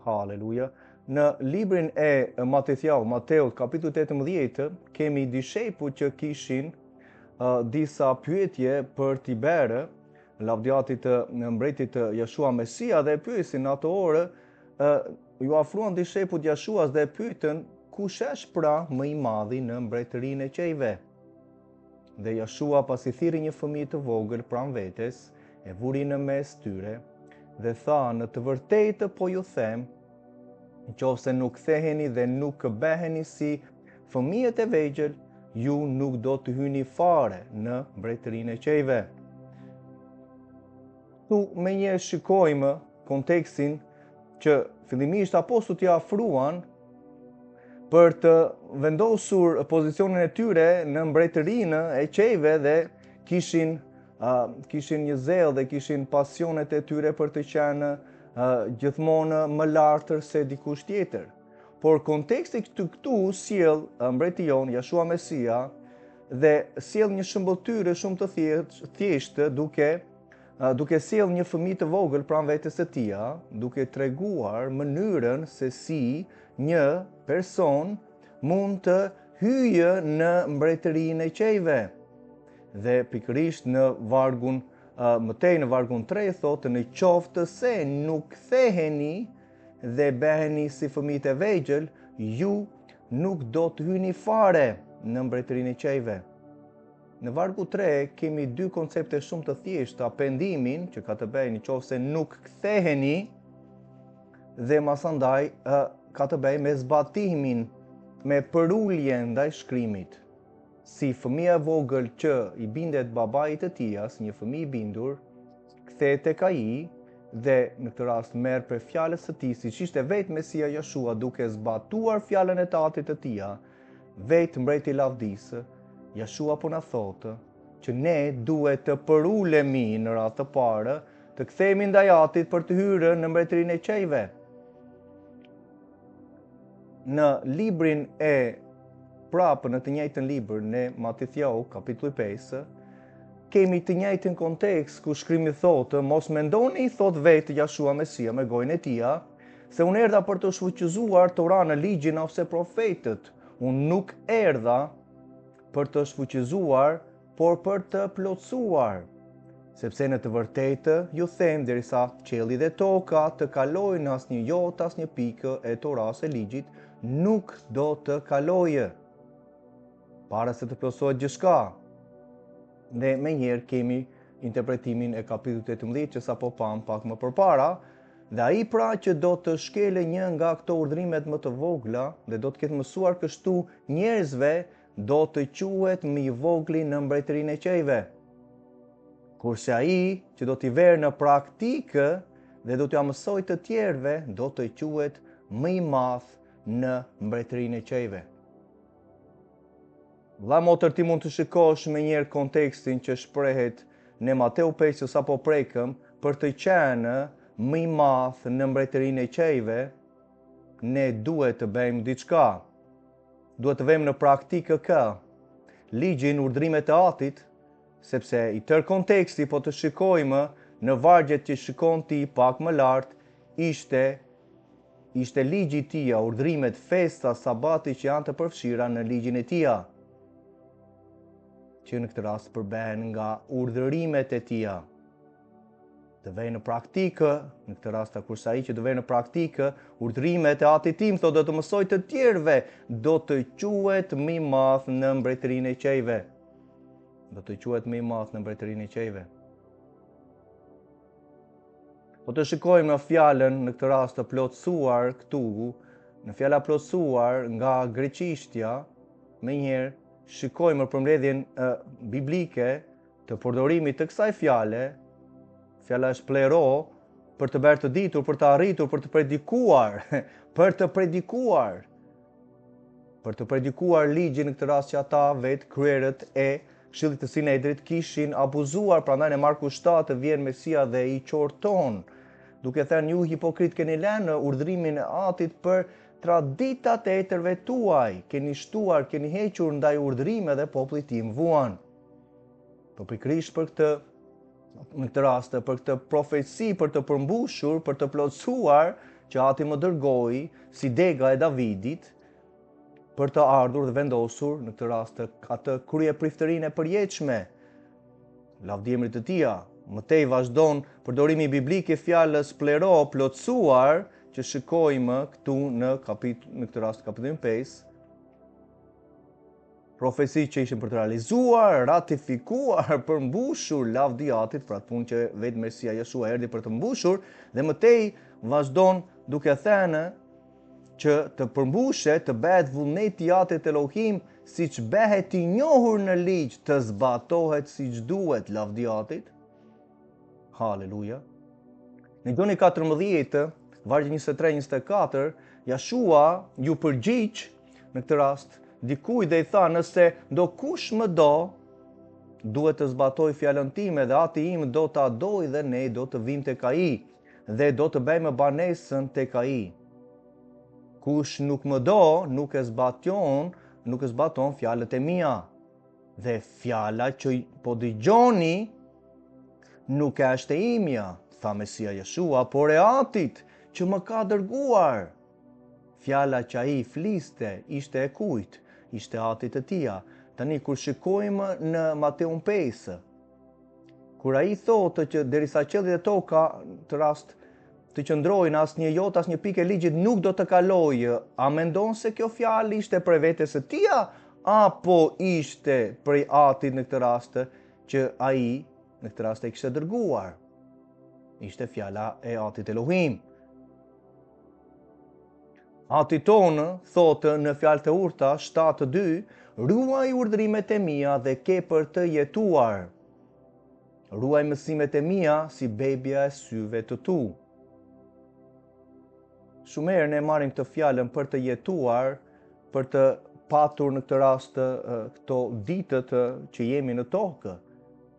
Haleluja. Në librin e Mateut, kapitulli 18, kemi dishepujt që kishin disa pyetje për Tiberë, lavdiatit të mbretit të Jeshua Mesia, dhe pyesin në ato orë, ju afruan dishepujt Jeshuas dhe pyetën kush është pra më i madhi në mbretërinë e qejve. Dhe Jeshua pasi thiri një fëmijë të vogël pranë vetes, e vuri në mes tyre dhe tha, në të vërtetë po ju them, nëse nuk ktheheni dhe nuk bëheni si fëmijët e vegjël, ju nuk do të hyni fare në mbretërinë e qejve. Tu me një shikojmë kontekstin që fillimisht apostujt ja afruan për të vendosur pozicionin e tyre në mbretërinë e qejve dhe kishin një zell dhe kishin pasionet e tyre për të qenë gjithmonë më lartër se dikush tjetër. Por konteksti këtu sjell mbreti jon, Jeshua Mesia, dhe sjell një shëmbëtyrë shumë të thjeshtë duke sjell një fëmijë të vogël pranë vetes së tij, duke treguar mënyrën se si një person mund të hyjë në mbretërinë e qejve. Dhe pikërisht në vargun mëtej në vargun 3 thotë, në qoftë se nuk ktheheni dhe beheni si fëmijët e vegjël, ju nuk do të hyni fare në mbretërinë e qejve. Në vargu 3 kemi dy koncepte shumë të thjeshta, pendimin që ka të bëjë nëse nuk ktheheni dhe masandaj ka të bëjë me zbatimin, me përuljen ndaj shkrimit. Si fëmia e vogël që i bindet babait të tij, një fëmijë i bindur, kthehet tek ai dhe në këtë rast merr për fjalës së tij, siç ishte vetë Mesia Jeshua, duke zbatuar fjalën e tatit të tij, vetë mbreti i lavdisë, Jeshua po na thotë që ne duhet të përulemi në radhë të parë, të kthehemi ndaj atit për të hyrë në mbretërinë e qejve. Në librin e prapë në të njëjtën libër në Mateut, kapitulli 5, kemi të njëjtin kontekst ku shkrimi thotë, mos mendoni, thot vetë Jeshua Mesia me gojën e tij, se unë erdha për të shfuqizuar Toranë, ligjin ose profetët. Unë nuk erdha për të shfuqizuar, por për të plotësuar. Sepse në të vërtetë ju them, derisa qielli dhe toka të kalojnë, asnjë jot, asnjë pikë e Torasë e ligjit nuk do të kalojë para se të plotësohet gjithçka. Dhe menjëherë kemi interpretimin e kapitullit 18 që sapo pam pak më përpara, dhe ai pra që do të shkelë një nga këto urdhrimet më të vogla dhe do të ketë mësuar kështu njerëzve, do të quhet më i vogli në mbretërinë e qejve. Kurse ai që do t'i verë në praktikë dhe do t'ia mësojë të tjerëve, do të quhet më i madh në mbretërinë e qejve. Vëlla motër, ti mund të shikosh me njerë kontekstin që shprehet në Mateut 5 që sapo prekëm, për të qenë më i madh në mbretërinë e qejve, ne duhet të bëjmë diçka. Duhet të vëmë në praktikë ligjin, urdhrimet e atit, sepse i tërë konteksti po të shikojmë në vargjet që shikon ti pak më lart, ishte ligji i tij, urdhrimet, festa, sabati që janë të përfshira në ligjin e tij, që në këtë rast përbehen nga urdhërimet e tij. Të vej në praktikë, në këtë rast kurse ai që të vej në praktikë urdhrimet e atit tim, thotë do të mësoj të tjerëve, do të quhet më i madh në mbretërinë e qejve. Do të quhet më i madh në mbretërinë e qejve. Po të shikojmë në fjalën në këtë rast të plotësuar këtu, në fjala plotësuar nga greqishtja, menjëherë shikojmë përmbledhjen biblike të përdorimit të kësaj fjale. Fjala është plero, për të bërë të ditur, për të arritur, për të predikuar, për të predikuar ligjin, në këtë rast që ata vetë kryerët e Këshillit të Sinedrit kishin abuzuar. Prandaj në Marku 7 vjen Mesia dhe i qorton, duke thënë, ju hipokrit, keni lënë urdhrimin e atit për traditat e etërve tuaj, keni shtuar, keni hequr ndaj urdhrime dhe populli tim vuan. Po pikërisht për këtë, në këtë rast, për këtë profeci, për të përmbushur, për të plotësuar, që Ati më dërgoi si dega e Davidit për të ardhur dhe vendosur në këtë rast atë kryepriftërinë e përjetshme. Lavdi emrit të Tij. Mëtej vazhdon përdorimi biblik i fjalës plero, plotësuar, që shikojmë këtu në këtë rast kapitullin 5. Profeci që ishin për të realizuar, ratifikuar, përmbushur, lavdi Atit për atë punë që vetë Mesia Jeshua erdhi për të mbushur, dhe mëtej vazhdon duke thënë që të përmbushet, të bëhet vullneti i Atit Elohim, siç bëhet i njohur në ligj, të zbatohet siç duhet lavdi Atit. Haleluja. Në Gjoni 14, vargje 23-24, Jeshua ju përgjigj në këtë rast dikujt dhe i tha, nëse do kush më do, duhet të zbatoj fjalën time dhe Ati im do ta doj dhe ne do të vim tek ai dhe do të bëjmë banesën tek ai. Kush nuk më do, nuk e zbaton fjalët e mia. Dhe fjala që po dëgjoni nuk është e imja, tha Mesia Jeshua, por e Atit që më ka dërguar. Fjala që ai fliste ishte e kujt? Ishte Atit të Tij. Tani kur shikojmë në Mateun 5, kur ai thotë që derisa qielli dhe toka të rast të qëndrojnë, asnjë jot, asnjë pikë e ligjit nuk do të kalojë, a mendon se kjo fjalë ishte për vetes së Tij apo ishte për Atit në këtë rast që ai në këtë rast e kishte dërguar? Ishte fjala e Atit Elohim. Ati tonë thotë në fjalë të urta 7:2, ruaj urdhrimet e mia dhe ke për të jetuar. Ruaj mësimet e mia si bebja e syve të tu. Shumë herë ne marrim këtë fjalën për të jetuar, për të patur në këtë rast këto ditët që jemi në tokë,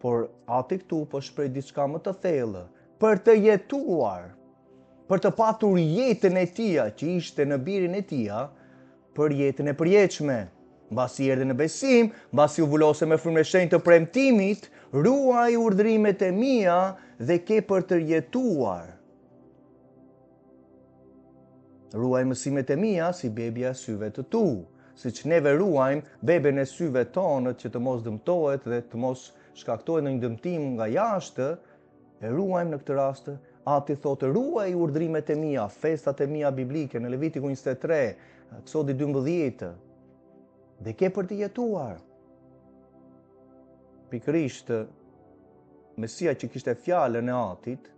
por Ati këtu po shpreh diçka më të thellë, për të jetuar, për të patur jetën e Tij që ishte në birin e Tij, për jetën e përjetshme. Mbasi erdhi në besim, mbasi u vulose me frymën e shenjtë të premtimit, ruaj urdhrimet e mia dhe ke për të jetuar. Ruaj mësimet e mia si bebja e syve të tu, siç neve ruajmë beben e syve tonë që të mos dëmtohet dhe të mos shkaktohet në një dëmtim nga jashtë, e ruajmë në këtë rast. Ati thotë, ruaj urdhrimet e mia, festat e mia biblike në Levitiku 23, Eksodi 12, dhe ke për të jetuar. Pikërisht, Mesia që kishte fjalën e Atit,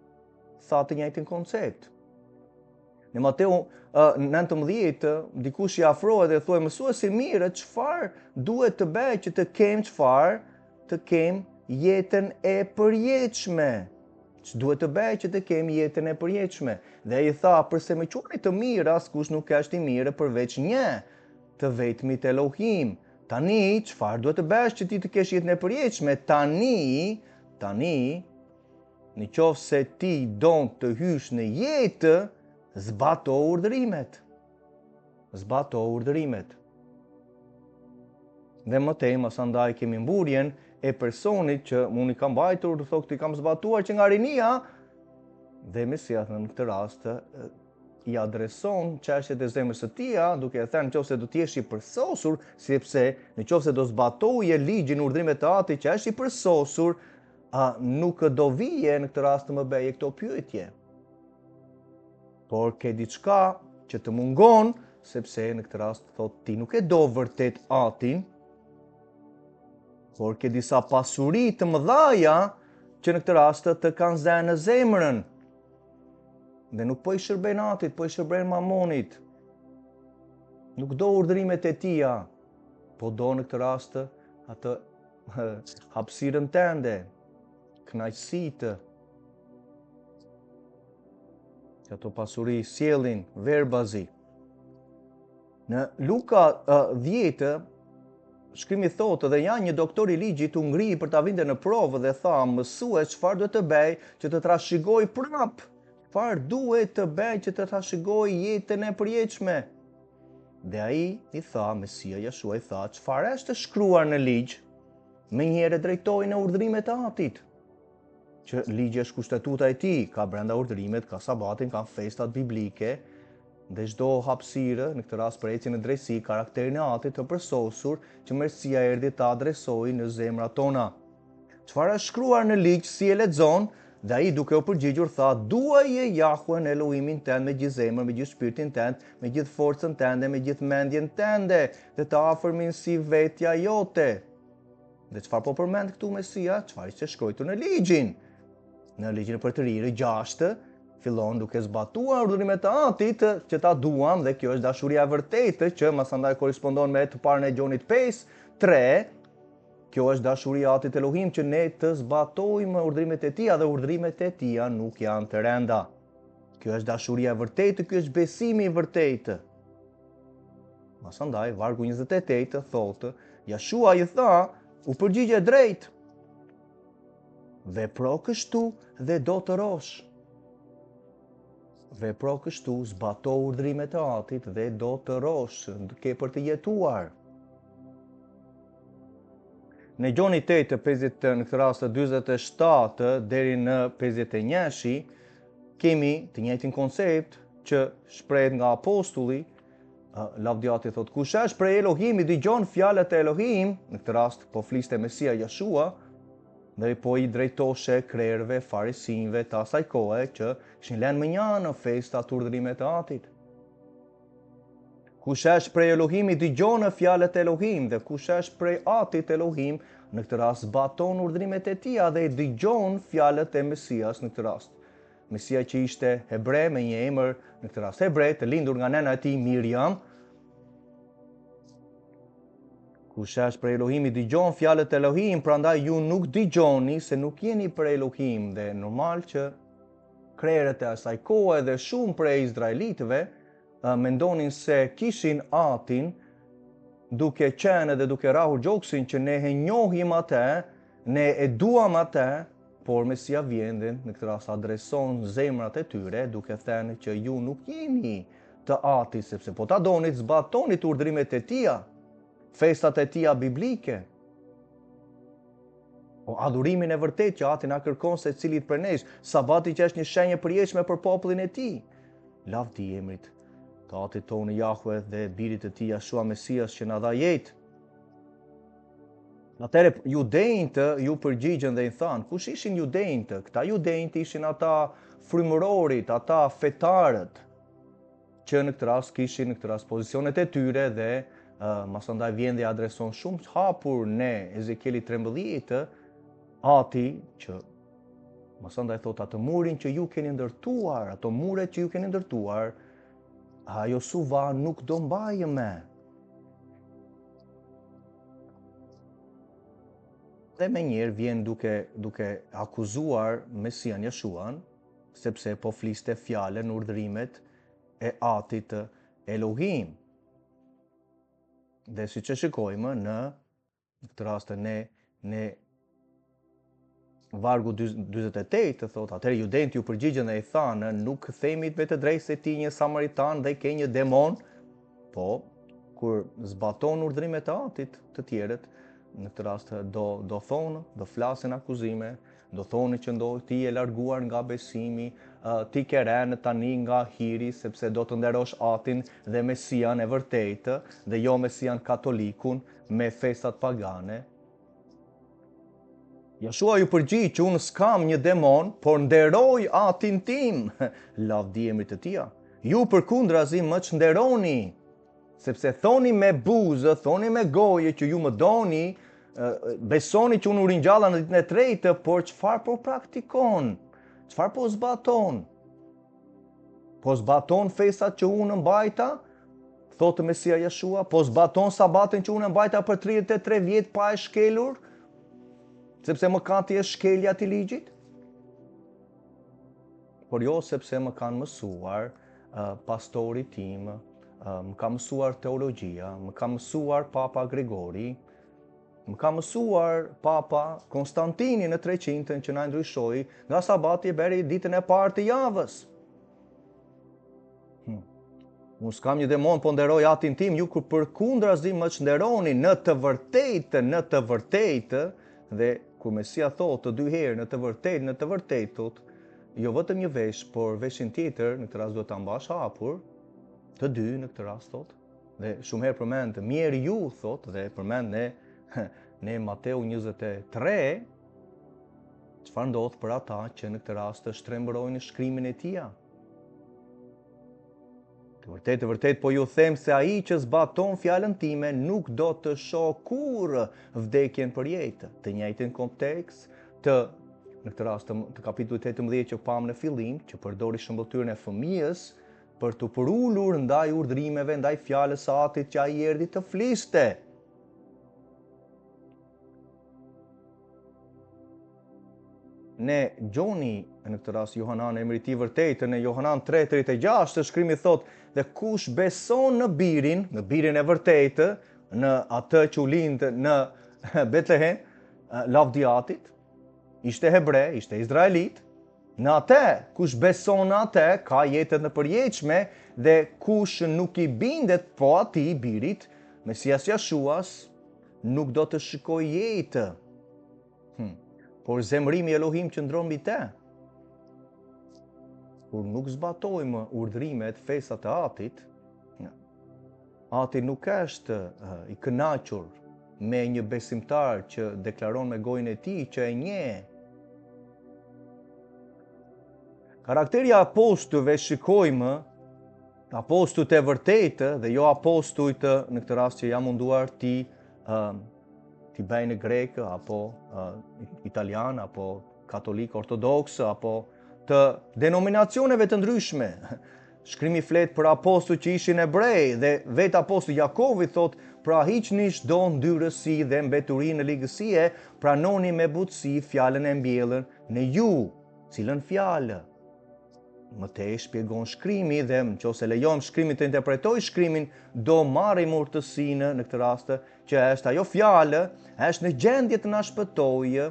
tha të njëjtin koncept. Në Mateu 19, dikush i afrohet dhe thuaj, mësuesi mirë, çfarë duhet të bëj që të kem çfarë? Të kem jetën e përjetshme. Ç'duhet të bëj që të kem jetën e përjetshme? Dhe ai tha, përse më quani të mirë, askush nuk është i mirë përveç një, të vetmit Elohim. Tani, çfarë duhet të bësh që ti të kesh jetën e përjetshme? Tani, në qoftë se ti don të hysh në jetë, zbato urdhrimet. Dhe mëtej masandaj kemi mburjen e personit që unë i kam mbajtur, të thotë i kam zbatuar që nga rinia, dhe Mesia në këtë rast i adreson çështjet e zemrës së tij, duke e thënë nëse do të jesh i përsosur, sepse nëse do zbatoje ligjin, urdhrimet e Atit që është i përsosur, nuk do vije në këtë rast të më bëje këto pyetje. Por ke diçka që të mungon, sepse në këtë rast thotë ti nuk e do vërtet Atin, por ke disa pasuri të mëdhaja që në këtë rast të kanë zënë në zemrën. Dhe nuk po i shërben Atit, po i shërben Mamonit. Nuk do urdhrimet e Tij, po do në këtë rast atë hapësirën tënde, kënaqësitë. Ato pasuri sjellin, verbazi. Në Luka 10, shkrimi thotë, dhe ja një doktor i ligjit u ngri për ta vinte në provë dhe tha, mësues, çfarë duhet të bëj që të trashëgoj prap? Çfarë duhet të bëj që të trashëgoj jetën e përjetshme? Dhe ai i tha, Mesia Jeshua i tha, çfarë është shkruar në ligj? Menjëherë drejtoi në urdhrimet e Atit. që ligji është kushtetuta e tij, ka brenda urdhërimet, ka sabatin, ka festat biblike, dhe çdo hapësirë, në këtë rast për ecjen në drejtësi, karakterin e Atit të përsosur që mirësia erdhi ta adresojë në zemrat tona. Çfarë është shkruar në ligj, si e lexon, dhe ai duke u përgjigjur tha: "Duaje Jahuen Elohimin tënd me gjithë zemrën, me gjithë shpirtin tënd, me gjithë forcën tënde, me gjithë mendjen tënde, dhe të afërmin si vetja jote." Dhe çfarë po përmend këtu Mesia? Çfarë ishte shkruar në ligjin? Në ligjin e Përtërirë 6 fillon duke zbatuar urdhërimet e Atit që ta duam, dhe kjo është dashuria e vërtetë që masandaj korrespondon me të parën e Gjonit 5:3. Kjo është dashuria e Atit Elohim, që ne të zbatojmë urdhërimet e Tij, dhe urdhërimet e Tij nuk janë të rënda. Kjo është dashuria e vërtetë, ky është besimi i vërtetë. Masandaj vargu 28 thotë, Jashua i tha, u përgjigje drejt: "Vepro kështu dhe do të rosh." Vepro kështu, zbato urdhrimet e Atit dhe do të rosh, ke për të jetuar. Në Gjoni 8:50, në këtë rast 47 deri në 51, kemi të njëjtin koncept që shprehet nga apostulli. Lavdiati thot: "Kush është prej Elohimit, dëgjon fjalët e Elohim." Në këtë rast po fliste Mesia Jashua, dhe po i drejtoshe krerëve, farisinjve të asaj kohe që kishin lënë më njanë festat urdhërimet e Atit. Kush është prej Elohimit, dëgjon fjalët e Elohim, dhe kush është prej Atit Elohim, në këtë rast zbaton urdhërimet e Tij dhe i dëgjon fjalët e Mesias në këtë rast. Mesia që ishte hebre me një emër, në këtë rast hebre, të lindur nga nëna e tij Miriam. Kush është prej Elohimit, dëgjon fjalët e Elohim, prandaj ju nuk dëgjoni se nuk jeni prej Elohim. Dhe normal që krerët e asaj kohe dhe shumë prej izraelitëve mendonin se kishin Atin, duke qenë dhe duke rahur gjoksin që ne e njohim atë, ne e duam atë, por Mesia vjen dhe në këtë rast adreson zemrat e tyre duke thënë që ju nuk jeni të Atit, sepse po ta donit, zbatonit urdhrimet e Tij, festat e Tij biblike, o adhurimin e vërtet që Ati na kërkon se cilit për nesh, sabati që është një shenjë e përjetshme për popullin e Tij. Lavdi emrit të Atit tonë Jahve dhe birit të Tij Jashua Mesias që na dha jetë. Atëherë judejtë ju përgjigjen dhe i thanë: "Kush ishin judejtë?" Këta judejtë ishin ata frymërorit, ata fetarët, që në këtë rast kishin në këtë rast pozicionet e tyre, dhe masandaj vjen dhe adreson shumë hapur në Ezekieli 13 Ati që masandaj thot: "Atë murin që ju keni ndërtuar, ato muret që ju keni ndërtuar, Josuva nuk do mbajë me." Dhe me njerë vjen duke akuzuar Mesian Jashuan, sepse po fliste fjalën, urdhrimet e Atit Elohim. Dhe si që shikojmë në këtë rast në vargu 48 thot: "Atëherë judejtë ju përgjigjen dhe i thanë: Nuk themi me të drejtë se ti një samaritan dhe ke një demon." Po, kur zbaton urdhrimet e Atit të tjerët, në këtë rast do thonë, do flasin akuzime, do thonë që ti e larguar nga besimi, ti ke rënë tani nga hiri, sepse do të nderosh Atin dhe Mesian e vërtetë, dhe jo Mesian katolikun me festat pagane. Jashua ju përgjigj që unë s'kam një demon, por nderoj Atin tim. Lavdi emrit të Tij. Ju përkundrazi më çnderoni, sepse thoni me buzë, thoni me goje që ju më doni, besoni që unë u ringjalla në ditën e tretë, por çfarë po praktikon? Çfarë po zbaton? Po zbaton festat që unë mbajta, thotë Mesia Jashua, po zbaton sabatin që unë mbajta për 33 vjet pa e shkelur, sepse mëkati është shkelja e ligjit? Por jo sepse më kanë mësuar pastori tim, më ka mësuar teologjia, më ka mësuar Papa Gregori, më ka mësuar Papa Konstantini në 300 që na ndryshoi nga sabati e beri ditën e parë të javës. Unë s'kam një demon, po nderoj Atin tim, ju kur përkundrazi më çnderoni në të vërtetë, dhe kur Mesia thot të dy herë në të vërtet thot, jo vetëm një vesh, por veshin tjetër, në këtë rast do ta mbash hapur, të dy në këtë rast thot. Dhe shumë herë përmend mirë ju thot dhe përmend ne Mateu 23, çfarë ndodh për ata që në këtë rast të shtrembërojnë shkrimin e tij. Të vërtet, po ju them se ai që zbaton fjalën time nuk do të shoh kurrë vdekjen për jetë. Të njëjtin kontekst në këtë rast të kapitullit 18 që pam në fillim, që përdori shëmbëtyrën e fëmijës për të përulur ndaj urdhrimeve, ndaj fjalës së Atit që ai erdhi të fliste. Ne Gjoni, në këtë rast Johanan, emri i tij vërtet, në Johanan 3:36 të shkrimi thot, dhe kush beson në birin e vërtetë, në atë që u lind në Betlehem, lavdiatit, ishte hebre, ishte izraelit, në atë, kush beson në atë, ka jetën e përjetshme, dhe kush nuk i bindet po atij birit, Mesias Jashuas, nuk do të shikojë jetë. Por zemrimi i Elohim qëndron mbi te. Kur nuk zbatojmë urdhrimet, fesat e Atit, Ati nuk është i kënaqur me një besimtar që deklaron me gojën e tij që e njeh. Karakteri i apostujve shikojmë apostujt e vërtetë dhe jo apostujt në këtë rast që jam munduar ti bëjnë grek, apo italian, apo katolik, ortodoks, apo të denominacioneve të ndryshme. Shkrimi flet për apostujt që ishin hebrej dhe vetë apostulli Jakovi thot, pra hiqni çdo ndyrësi dhe mbeturinë në ligësie, pranoni me butësi fjalën e mbjellën në ju, cilën fjalë. Mëtej shpjegon shkrimi dhe nëse lejojmë shkrimin të interpretoj shkrimin, do marrim urtësinë në këtë rast që është ajo fjalë, është në gjendje të na shpëtojë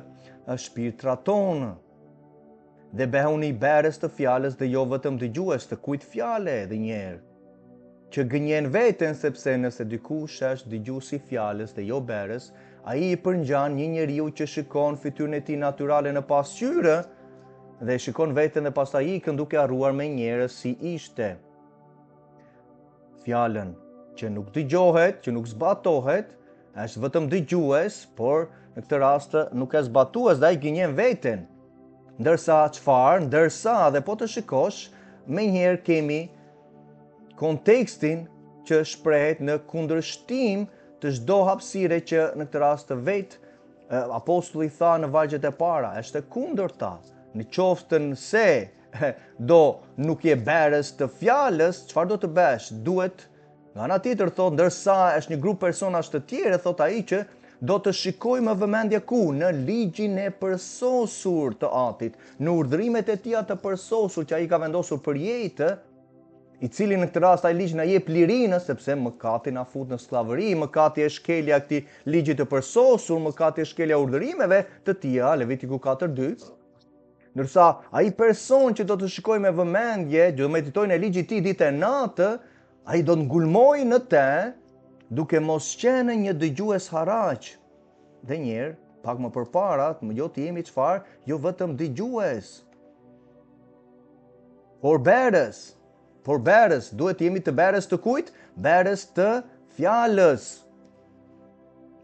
shpirtrat tonë. Dhe behuni berës të fjalës dhe jo vetëm dëgjues të kujt fjale edhe njerë, që gënjen veten sepse nëse dikush është dëgjuesi fjalës dhe jo berës, ai i përngjan një njeriu që shikon fytyrën e tij natyrale në pasqyrë dhe shikon veten dhe pastaj ikën duke harruar me njerëz si ishte. Fjalën që nuk dëgjohet, që nuk zbatohet, është vetëm dëgjues, por në këtë rast nuk e zbatues dhe ai gënjen veten. Ndërsa dhe po të shikosh, menjëherë kemi kontekstin që shprehet në kundërshtim të çdo hapësire që në këtë rast vetë apostulli tha në vargjet e para, është e kundërta. Në qoftë se nuk je berës të fjalës, çfarë do të bësh? Duhet, nga ana tjetër thot, ndërsa është një grup personash të tjerë, thot ai që do të shikoj më vëmendje ku? Në ligjin e përsosur të Atit, në urdhrimet e tij të përsosur që ai ka vendosur për jetë, i cili në këtë rast ai ligj na jep lirinë, sepse mëkati na fut në skllavëri, mëkati është shkelja e këtij ligji të përsosur, mëkati është shkelja e urdhrimeve të tija, Levitiku 4:2. Ndërsa ai person që do të shikoj me vëmendje, do të meditoj në ligjin e tij ditë e natë, ai do të ngulmojë në të, duke mos qenë një dëgjues haraq. Dhe njerë, pak më përpara, jo të jemi çfarë, jo vetëm dëgjues, por berës, duhet të jemi të berës të kujt? Berës të fjalës.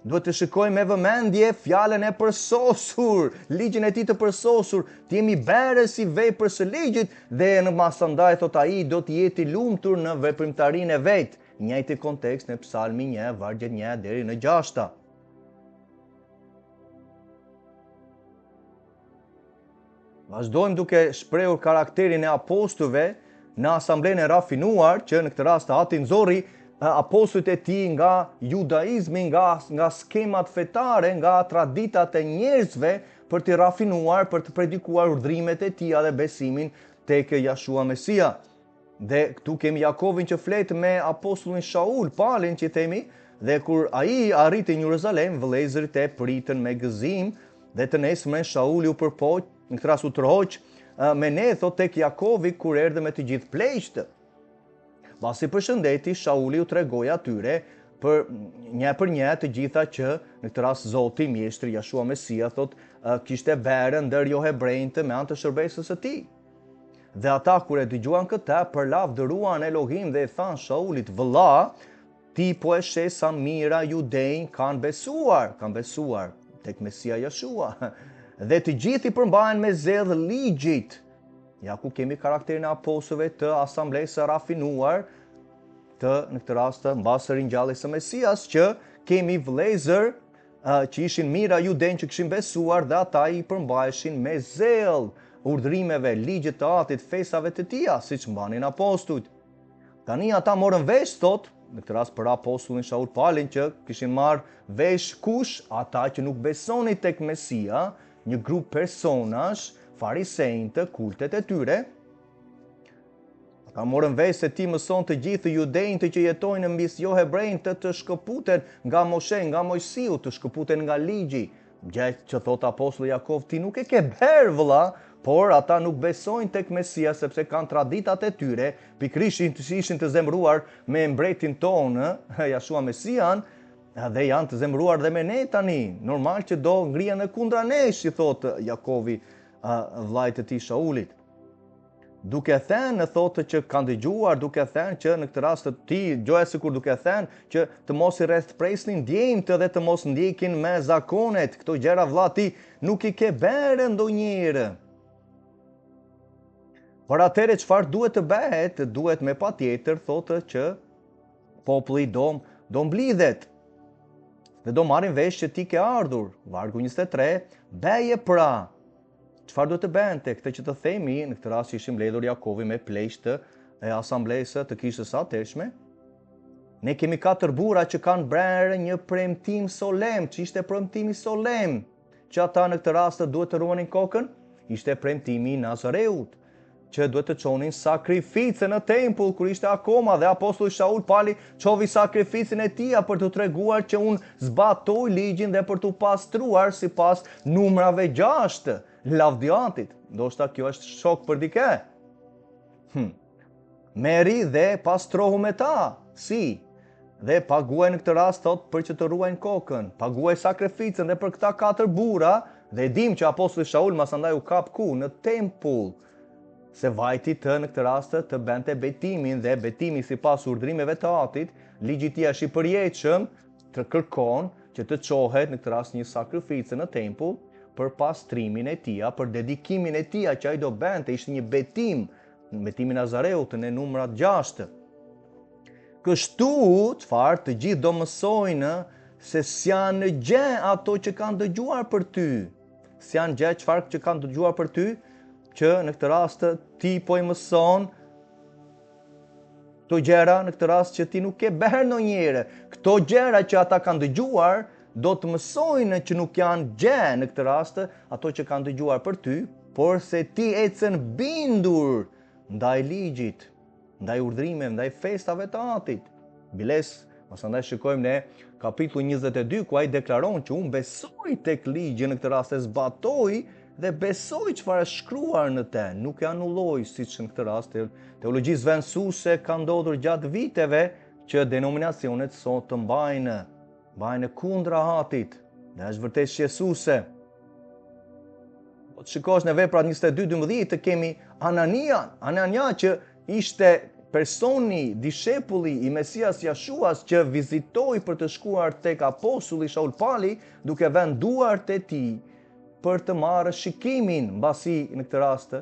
Duhet të shikojmë me vëmendje fjalën e përsosur, ligjin e tij të përsosur, të jemi berës i veprës së ligjit dhe në masandaj thot ai do të jetë i lumtur në veprimtarinë e vet. Njëjti kontekst në Psalmi 1, vargjet 1 deri në 6. Vazhdojmë duke shprehur karakterin e apostujve në asamblenë e rafinuar, që në këtë rast Ati nxorri apostujt e tij nga judaizmi, nga skemat fetare, nga traditat e njerëzve për të rafinuar, për të predikuar urdhrimet e tij dhe besimin tek Jashua Mesia. Dhe këtu kemi Jakovin që flet me apostullin Shaul, Palin që themi, dhe kur ai arriti në Jeruzalem, vëllezërit e pritën me gëzim dhe të nesërmen Shauli u përpoq, në këtë rast u tërhoq me ne thot tek Jakovi kur erdhe me të gjithë pleqtë. Pasi përshëndeti, Shauli u tregoi atyre për një të gjitha që në këtë rast Zoti, mjeshtri Jashua Mesia thot kishte bere ndër jo hebrejnë me anë të shërbesës së tij. Dhe ata kur e dëgjuan këtë, përlavdëruan Elohim dhe i than Shaulit, vëlla, ti po e sheh sa mira judejnë kanë besuar tek Mesia Jeshua. Dhe të gjithë i përmbahen me zell ligjit. Ja ku kemi karakterin e apostujve të asamblesë së rafinuar, në këtë rast mbas ringjalljes së Mesias, që kemi vëllezër që ishin mira judejnë që kishin besuar dhe ata i përmbaheshin me zell urdhrimeve, ligjit të Atit, fesave të tija, siç mbanin apostujt. Tani ata morën vesh sot, në këtë rast për apostullin Shaul Palin, që kishin marrë vesh kush? Ata që nuk besonin tek Mesia, një grup personash, farisejnë të kultet e tyre. Ata morën vesh se ti mëson të gjithë judejnë të që jetojnë në mbis jo hebrejnë të shkëputen nga Moshe, nga Mojsiu, të shkëputen nga ligji. Gjë që thot apostulli Jakov, ti nuk e ke berë vëlla, por ata nuk besojnë tek Mesia sepse kanë traditat e tyre, pikërisht ishin të zemruar me mbretin tonë, Jeshua Mesian, dhe janë të zemruar dhe me ne tani. Normal që do ngrihen dhe kundra nesh, i thot Jakovi vllait të tij Shaulit. Duke thënë, thotë që kanë dëgjuar, duke thënë që në këtë rast ti gjoja sikur duke thënë që të mos i rrethpresnin djemtë dhe të mos ndjekin me zakonet. Këto gjëra vëlla ti nuk i ke bërë ndonjëherë. Por atëre çfarë duhet të bëhet? Duhet me patjetër thotë që populli do mblidhet dhe do marrin vesh që ti ke ardhur. Vargu 23, beje pra. Çfarë duhet të bënte? Këtë që të themi, në këtë rast ishim mbledhur Jakovi me pleqtë e asamblesë të kishës së atëshme. Ne kemi 4 burra që kanë bërë një premtim solem, që ishte premtimi solem, që ata në këtë rast duhet të ruanin kokën, ishte premtimi i Nazareut, që duhet të çonin sakrificën në tempull kur ishte akoma, dhe apostulli Shaul Pali çovi sakrificën e tij për të treguar që unë zbatoj ligjin dhe për të pastruar sipas numrave 6 lavdiantit. Ndoshta kjo është shok për dikë. Meri dhe pastrohu me ta. Si? Dhe paguaj në këtë rast thot për që të ruajnë kokën. Paguaj sakrificën dhe për këta 4 burra, dhe dim që apostulli Shaul masandaj u kap ku? Në tempull. Se vajti të në këtë rast të bente betimin, dhe betimi sipas urdhrimeve të Atit, ligji i tij është i përjetshëm, të kërkon që të çohet në këtë rast një sakrificë në tempull për pastrimin e tij, për dedikimin e tij që ai do bente, ishte një betim, betimi i Nazareut në numrat 6. Kështu, çfarë të gjithë do mësojnë se s'janë gjë ato që kanë dëgjuar për ty. S'janë gjë çfarë që kanë dëgjuar për ty, që në këtë rast ti po i mëson këto gjëra, në këtë rast që ti nuk ke bërë ndonjëherë. Këto gjëra që ata kanë dëgjuar do të mësojnë që nuk janë gjë në këtë rast ato që kanë dëgjuar për ty, por se ti ecën bindur ndaj ligjit, ndaj urdhrimeve, ndaj festave të Atit. Biles, pasandaj shikojmë ne kapitulli 22 ku ai deklaron që unë besoj tek ligji, në këtë rast e zbatoj dhe besoj çfarë është shkruar në te, nuk e anulloj, siç në këtë rast teologjisë vendësuese ka ndodhur gjatë viteve që denominacionet sot të mbajnë kundra Atit, dhe është vërtet shqetësuese. Po të shikosh në veprat 22:12 kemi Anania që ishte personi, dishepulli i Mesias Jashuas që vizitoi për të shkuar tek apostulli Shaul Pali duke vënë duart e tij për të marrë shikimin, mbasi në këtë rast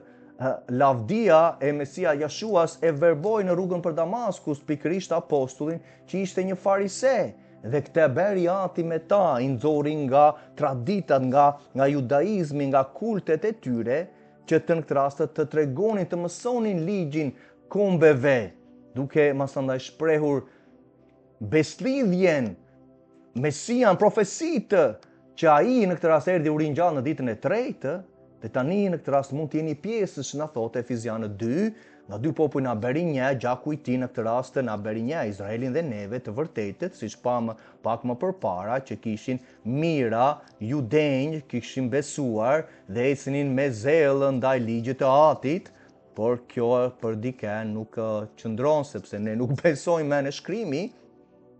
lavdia e Mesia Jashuas e verboi në rrugën për Damaskus pikërisht apostullin që ishte një farise. Dhe këtë beri Ati me ta, i nxori nga traditat, nga judaizmi, nga kultet e tyre, që të në këtë rast të tregonin, të mësonin ligjin kombeve, duke masandaj shprehur beslidhjen, Mesian, profesitë, që ai në këtë rast erdhi u ringjall në ditën e 3, dhe tani në këtë rast mund të jeni pjesësh, na thotë Efesianët 2, nga 2 popull na bëri një, gjaku i tij në këtë rast na bëri një, Izraelin dhe neve të vërtetët, siç pam pak më përpara, që kishin mira judenj, kishin besuar dhe ecnin me zell ndaj ligjit të Atit, por kjo për dikë nuk qëndron sepse ne nuk besojmë me në shkrimi,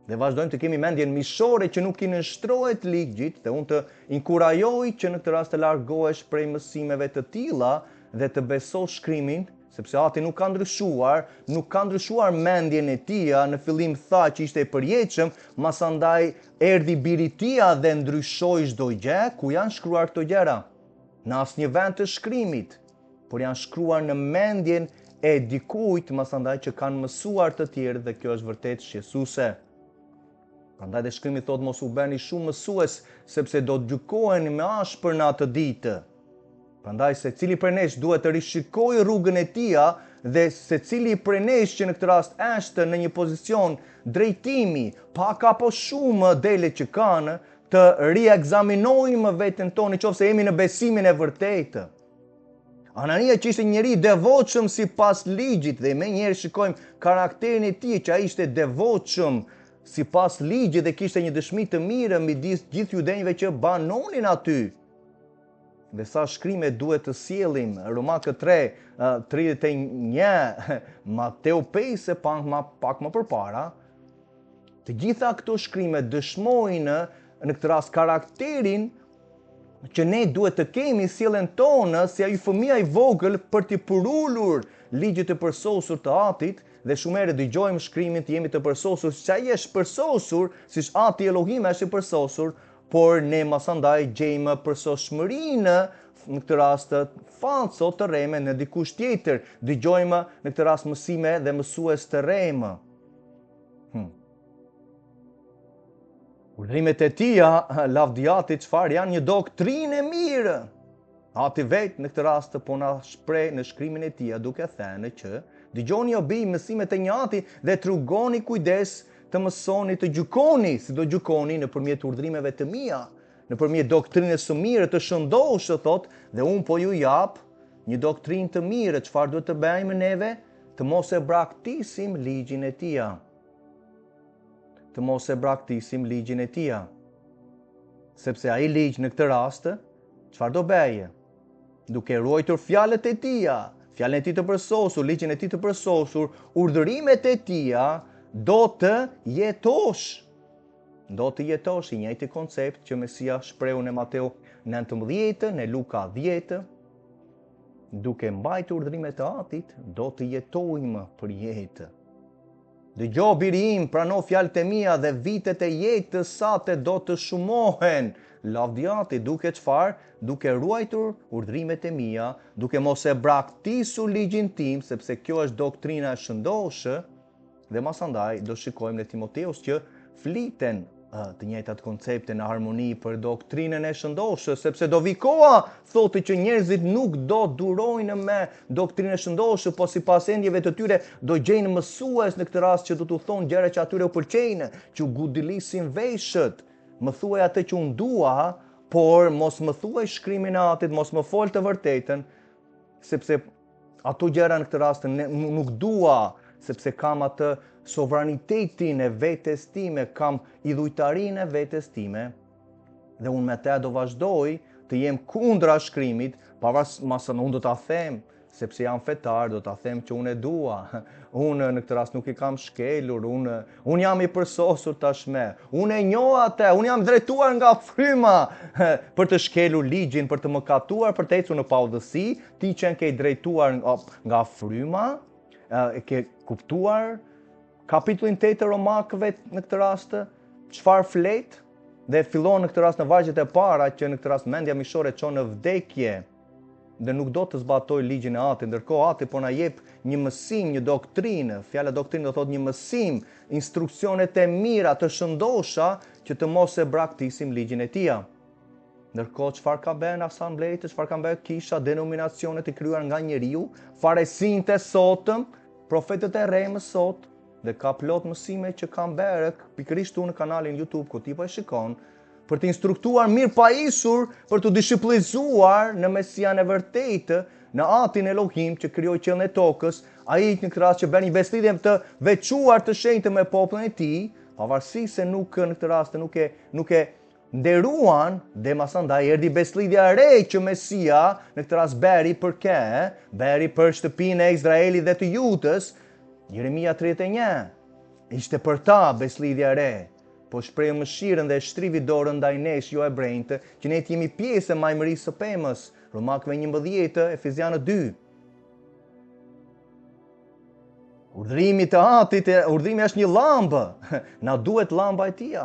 Dhe vazhdojmë të kemi mendjen mishore që nuk i nështrohet ligjit, dhe unë të inkurajoj që në këtë rast të largohesh prej mësimeve të tilla dhe të besosh shkrimin, sepse Ati nuk ka ndryshuar mendjen e tia, në fillim tha që ishte e përjetshëm, masandaj erdhi biri i tia dhe ndryshoi çdo gjë. Ku janë shkruar këto gjëra? Në asnjë vend të shkrimit, por janë shkruar në mendjen e dikujt, masandaj që kanë mësuar të tjerë, dhe kjo është vërtet shqetësuese. Prandaj dhe shkrimi thot mos u bëni shumë mësues, sepse do të gjykoheni me ashpër në atë ditë. Prandaj secili prej nesh duhet të rishikojë rrugën e tij dhe secili prej nesh që në këtë rast është në një pozicion drejtimi, pak apo shumë dele që kanë, të riekzaminojmë veten tonë nëse jemi në besimin e vërtetë. Anania që ishte njeri devotshëm sipas ligjit, dhe më njëherë shikojmë karakterin e tij që ai ishte devotshëm sipas ligjit dhe kishte një dëshmi të mirë midis gjithë judenjve që banonin aty. Dhe sa shkrime duhet të sjellim, Romakë 3:31, Mateo 5 pak më përpara, të gjitha këto shkrime dëshmojnë në këtë rast karakterin që ne duhet të kemi sjelljen tonë si ai fëmia i vogël për t'i përulur ligjit të përsosur të Atit, dhe shumë herë dëgjojmë shkrimin të jemi të përsosur, siç ai është përsosur, siç Ati Elohim është i përsosur, por ne masandaj gjejmë përsoshmërinë në këtë rast falso të rreme në dikush tjetër. Dëgjojmë në këtë rast mësime dhe mësues të rremë. Urdhrimet e tia, lavdiati, çfarë janë? Një doktrinë e mirë. Ati vetë në këtë rast po na shpreh në shkrimin e tij duke thënë që dëgjoni o bij mësimet e një Ati dhe trugoni kujdes të mësoni të gjykoni, si do gjykoni nëpërmjet urdhrimeve të mia, nëpërmjet doktrinës së mirë të shëndoshë, thot, dhe unë po ju jap një doktrinë të mirë. Çfarë duhet të bëjmë neve? Të mos e braktisim ligjin e tij. Të mos e braktisim ligjin e tij. Sepse ai ligj në këtë rast, çfarë do bëje? Duke ruajtur fjalët e tij, fjalën e tij të përsosur, ligjin e tij të përsosur, urdhërimet e tij, do të jetosh. Do të jetosh, i njëjti koncept që Mesia shprehu në Mateo 19, në Luka 10, duke mbajtur urdhrimet e Atit, do të jetojmë për jetë. Dëgjoj biri im, prano fjalët e mia dhe vitet e jetës sate do të shumohen. Lavdiati duke çfarë? Duke ruajtur urdhrimet e mia, duke mos e braktisur ligjin tim, sepse kjo është doktrina e shëndoshë, dhe masandaj do shikojmë në Timoteus që fliten të njëjtat koncepte në harmoni për doktrinën e shëndoshës, sepse do vi koha, thotë, që njerëzit nuk do durojnë me doktrinën e shëndoshë, po sipas endjeve të tyre do gjejnë mësues në këtë rast që do t'u thonë gjëra që atyre u pëlqejnë, që u gudilisin veshët. Më thuaj atë që unë dua, por mos më thuaj shkrimin e Atit, mos më fol të vërtetën, sepse ato gjëra në këtë rast nuk dua, sepse kam atë sovranitetin e vetes time, kam idhujtarinë e vetes time, dhe unë me te do vazhdoj të jem kundra shkrimit, pavarësisht unë do ta them, sepse jam fetar, do ta them që unë e dua. Unë në këtë rast nuk i kam shkelur, unë jam i përsosur tashme, unë e njoh atë, unë jam drejtuar nga fryma për të shkelur ligjin, për të mëkatuar, për të ecur në paudhësi. Ti që ke drejtuar nga fryma, e ke kuptuar kapitullin 8 Romakëve në këtë rast, çfarë flet, dhe fillon në këtë rast në vargjet e para që në këtë rast mendja mishore çon në vdekje, dhe nuk do të zbatoj ligjin e Atit, ndërkohë Ati po na jep një mësim, një doktrinë. Fjala doktrinë do thotë një mësim, instruksionet e mira të shëndosha që të mos e braktisim ligjin e tij. Ndërkohë çfarë ka bën asamblejtë, çfarë kanë bërë kisha, denominacionet e krijuar nga njeriu, faresinë sotëm, profetët e rremës sot, dhe ka plot mësime që kanë bërë pikërisht tu në kanalin YouTube ku ti po e shikon, për të instruktuar mirë pajisur, për të dishiplizuar në Mesian e vërtetë, në Atin Elohim që krijoi qiellin e tokës, ai në këtë rast që bën një beslidhje të veçuar të shenjtë me popullin e tij, pavarësisht se nuk në këtë rast nuk e nderuan, dhe masandaj erdhi beslidhja e re që Mesia në këtë rast bëri për kë? Bëri për shtëpinë e Izraelit dhe të Judës, Jeremia 31. Ishte për ta beslidhja e re, po shprehë mëshirën dhe shtrivi dorën ndaj nesh jo hebrejtë, që ne jemi pjesë e majmërisë së pemës. Romakëve 11, Efezianë 2. Urdhrimi të Atit, urdhrimi është një llambë. Na duhet llamba e Tij.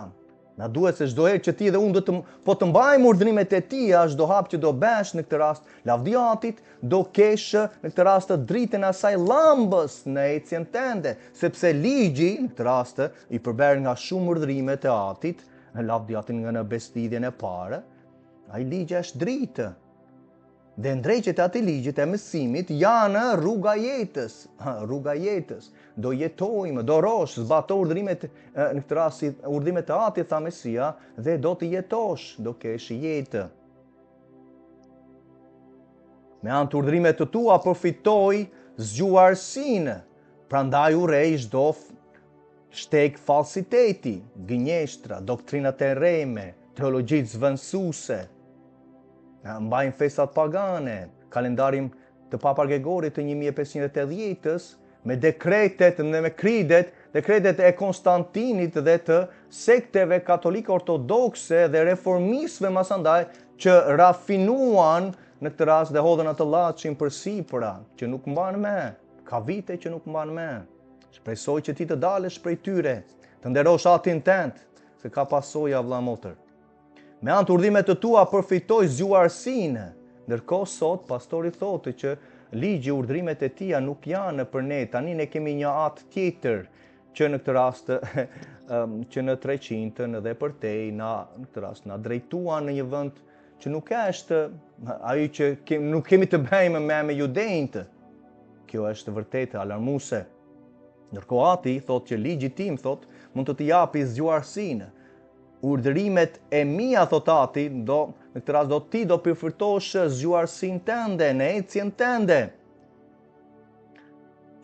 Na duhet se çdo herë që ti dhe unë po të mbajmë urdhrimet e Tij, çdo hap që do bësh në këtë rast, lavdia e Atit, do kesh në këtë rast të dritën e asaj llambës në ecjen tënde, sepse ligji në këtë rast i përber nga shumë urdhrimet e Atit, në lavdia e Atit nga në beslidhjen e parë, ai ligji është dritë. Dhe ndrejqet e ati ligjit e mësimit janë rruga jetës. Rruga jetës. Do jetojmë, do rosh, zbato urdhrimet në këtë rast urdhrimet e Atit, tha Mesia, dhe do të jetosh, do kesh jetë. Me anë të urdhrimet të tua përfitoj zgjuarsinë. Prandaj urrej çdo shteg falsiteti, gënjeshtra, doktrinat e rreme, teologjitë zvendësuese. Mbajnë festat pagane, kalendarin të Papa Gregorit të 1580-s, me dekretet dhe me kridet, dekretet e Konstantinit dhe të sekteve katolike ortodokse dhe reformistëve masandaj që rafinuan në këtë rast dhe hodhën atë llaçin për sipra, që nuk mban me, ka vite që nuk mban me. Shpresoj që ti të dalësh prej tyre, të nderosh atin tënd, se ka pasoja vëlla motër. Me anë të urdhrimet të tua përfitoj zgjuarsinë. Ndërkohë sot pastori thotë që ligji, urdhrimet e Tij nuk janë për ne. Tani ne kemi një atë tjetër që në këtë rast që në 300-ën dhe përtej në këtë rast na drejtuan në një vend që nuk është ai që nuk kemi të bëjmë me judejtë. Kjo është vërtet alarmuese. Ndërkohë Ati thotë që ligji tim thotë mund të të japi zgjuarsinë. Urdhrimet e mia, thot Ati, në këtë rast do ti do përfitosh zgjuarsinë tënde, në ecjen tënde.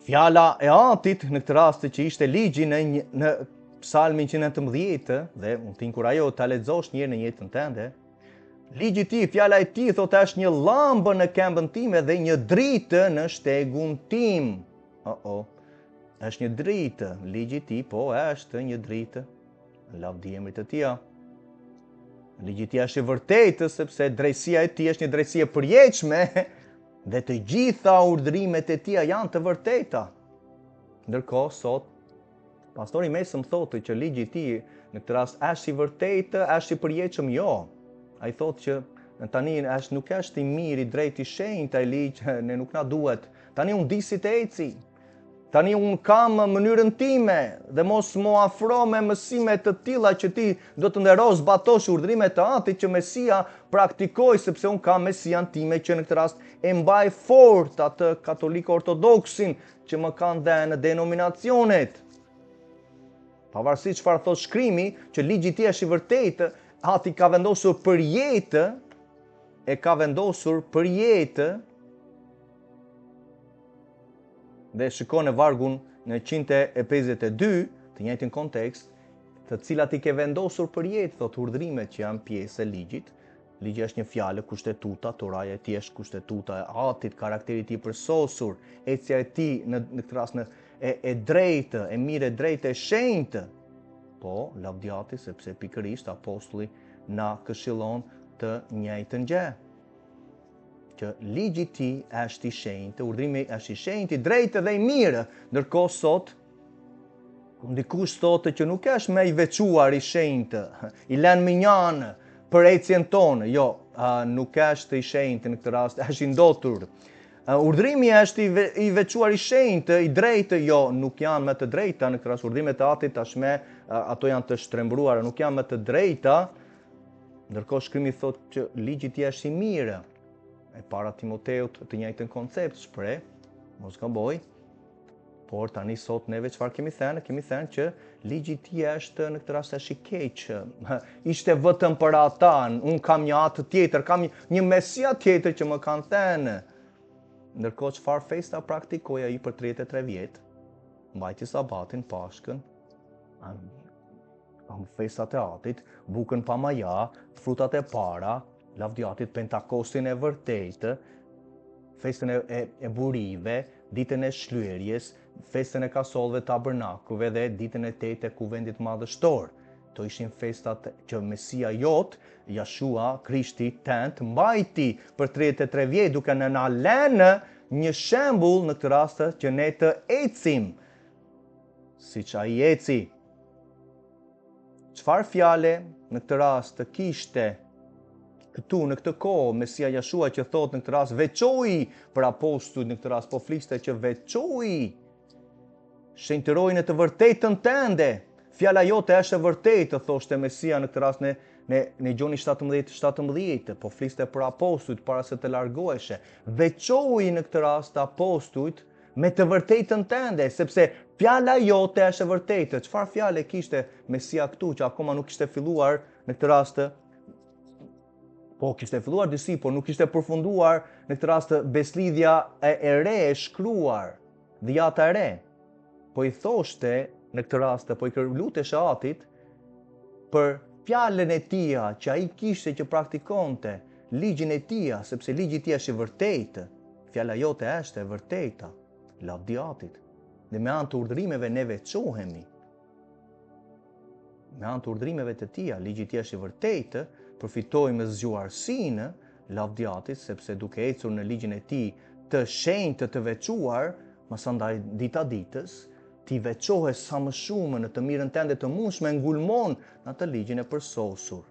Fjala e Atit në këtë rast që ishte ligji në Psalmin 119, dhe unë t'inkurajoj ta lexosh një herë në jetën tënde. Ligji i Tij, fjala e Tij thotë është një llambë në këmbën time dhe një dritë në shtegun tim. Është një dritë, ligji i Tij po është një dritë. Lavdi emrit të Tij. Ligji i Tij është i vërtetë sepse drejtësia e Tij është një drejtësi e përjetshme dhe të gjitha urdhrimet e Tij janë të vërteta. Ndërkohë sot pastori mesëm thotë që ligji i Tij në këtë rast është i vërtetë, është i përjetshëm, jo. Ai thotë që tani nuk është i mirë, i drejtë, i shenjtë ai ligj, ne nuk na duhet. Tani unë di si të eci. Tani unë kam mënyrën time dhe mos mo afro me mësime të tilla që ti do të nderosh, zbatosh urdhrimet të Atit që Mesia praktikoi, sepse unë kam Mesian time që në këtë rast e mbaj fort atë katolik ortodoksin që më kanë dhënë në denominacionet. Pavarësisht çfarë thot shkrimi, që ligji i Tij është i vërtetë, Ati ka vendosur për jetë, dhe shikon në vargun në 152, të njëjtin kontekst, të cilat i ke vendosur për jetë, thot urdhrimet që janë pjesë e ligjit. Ligji është një fjalë, kushtetuta, Toraja e Tij është kushtetuta e Atit, karakteri i Tij përsosur, ecja e Tij në këtë rast e drejtë, e mirë, e drejtë, e shenjtë. Po, lavdiati, sepse pikërisht apostulli na këshillon të njëjtën gjë. Që ligji i Tij është i shenjtë, urdhrimi është i shenjtë, i drejtë dhe i mirë. Ndërkohë sot dikush thotë që nuk është më i veçuar, i shenjtë, i lënë minjanë për ecjen tonë. Jo, nuk është i shenjtë në këtë rast, është i ndotur. Urdhrimi është i veçuar, i shenjtë, i drejtë, jo, nuk janë më të drejta në këtë rast. Urdhrimet e Atit tashmë ato janë të shtrembruara, nuk janë më të drejta. Ndërkohë shkrimi thotë që ligji i Tij është i mirë. E para Timoteut të njëjtën koncept shpreh, mos gaboj. Por tani sot neve çfarë kemi thënë? Kemi thënë që ligji i Tij është në këtë rast është i keq. Ishte vetëm për ata, unë kam një atë tjetër, kam një Mesia tjetër që më kanë thënë. Ndërkohë çfarë festa praktikoi ai për 33 vjet? Mbajti sabatin, Pashkën, festat e Atit, bukën pa maja, frutat e para, lavdiatit, Pentakostin e vërtetë, festën e burive, ditën e shlyerjes, festën e kasollëve tabernakuve dhe ditën e 8 e kuvendit madhështor. To ishin festat që Mesia jot, Jashua, Krishti, tent, mbajti për 33 vjet duke na lënë një shembull në këtë rast që ne të ecim siç ai eci. Çfarë fjale në këtë rast të kishte këtu në këtë kohë Mesia Jashua që thot në këtë rast veçoi për apostujt në këtë rast po fliste që veçoi shenjtërojnë të vërtetën tënde. Fjala jote është e vërtetë, thoshte Mesia në këtë rast në Gjoni 17:17, po fliste për apostujt para se të largoheshe. Veçoi në këtë rast apostujt me të vërtetën tënde, sepse fjala jote është e vërtetë. Çfarë fjale kishte Mesia këtu që akoma nuk kishte filluar në këtë rast? Po kishte filluar disi, por nuk kishte përfunduar në këtë rast beslidhja e re e shkruar, dhjata e re. Po i thoshte në këtë rast, po i luteshe Atit për fjalën e tia që ai kishte që praktikonte, ligjin e tia, sepse ligji i tij është i vërtetë. Fjala jote është e vërteta. Lavdi Atit. Dhe me anë të urdhërimeve ne veçohemi. Me anë të urdhërimeve të tia, ligji i tij është i vërtetë, përfitojmë zgjuarsinë, lavdi Atit, sepse duke ecur në ligjin e tij të shenjtë të veçuar, masandaj dita ditës, ti veçohesh sa më shumë në të mirën tënde të mundshme ngulmon në atë ligjin e përsosur.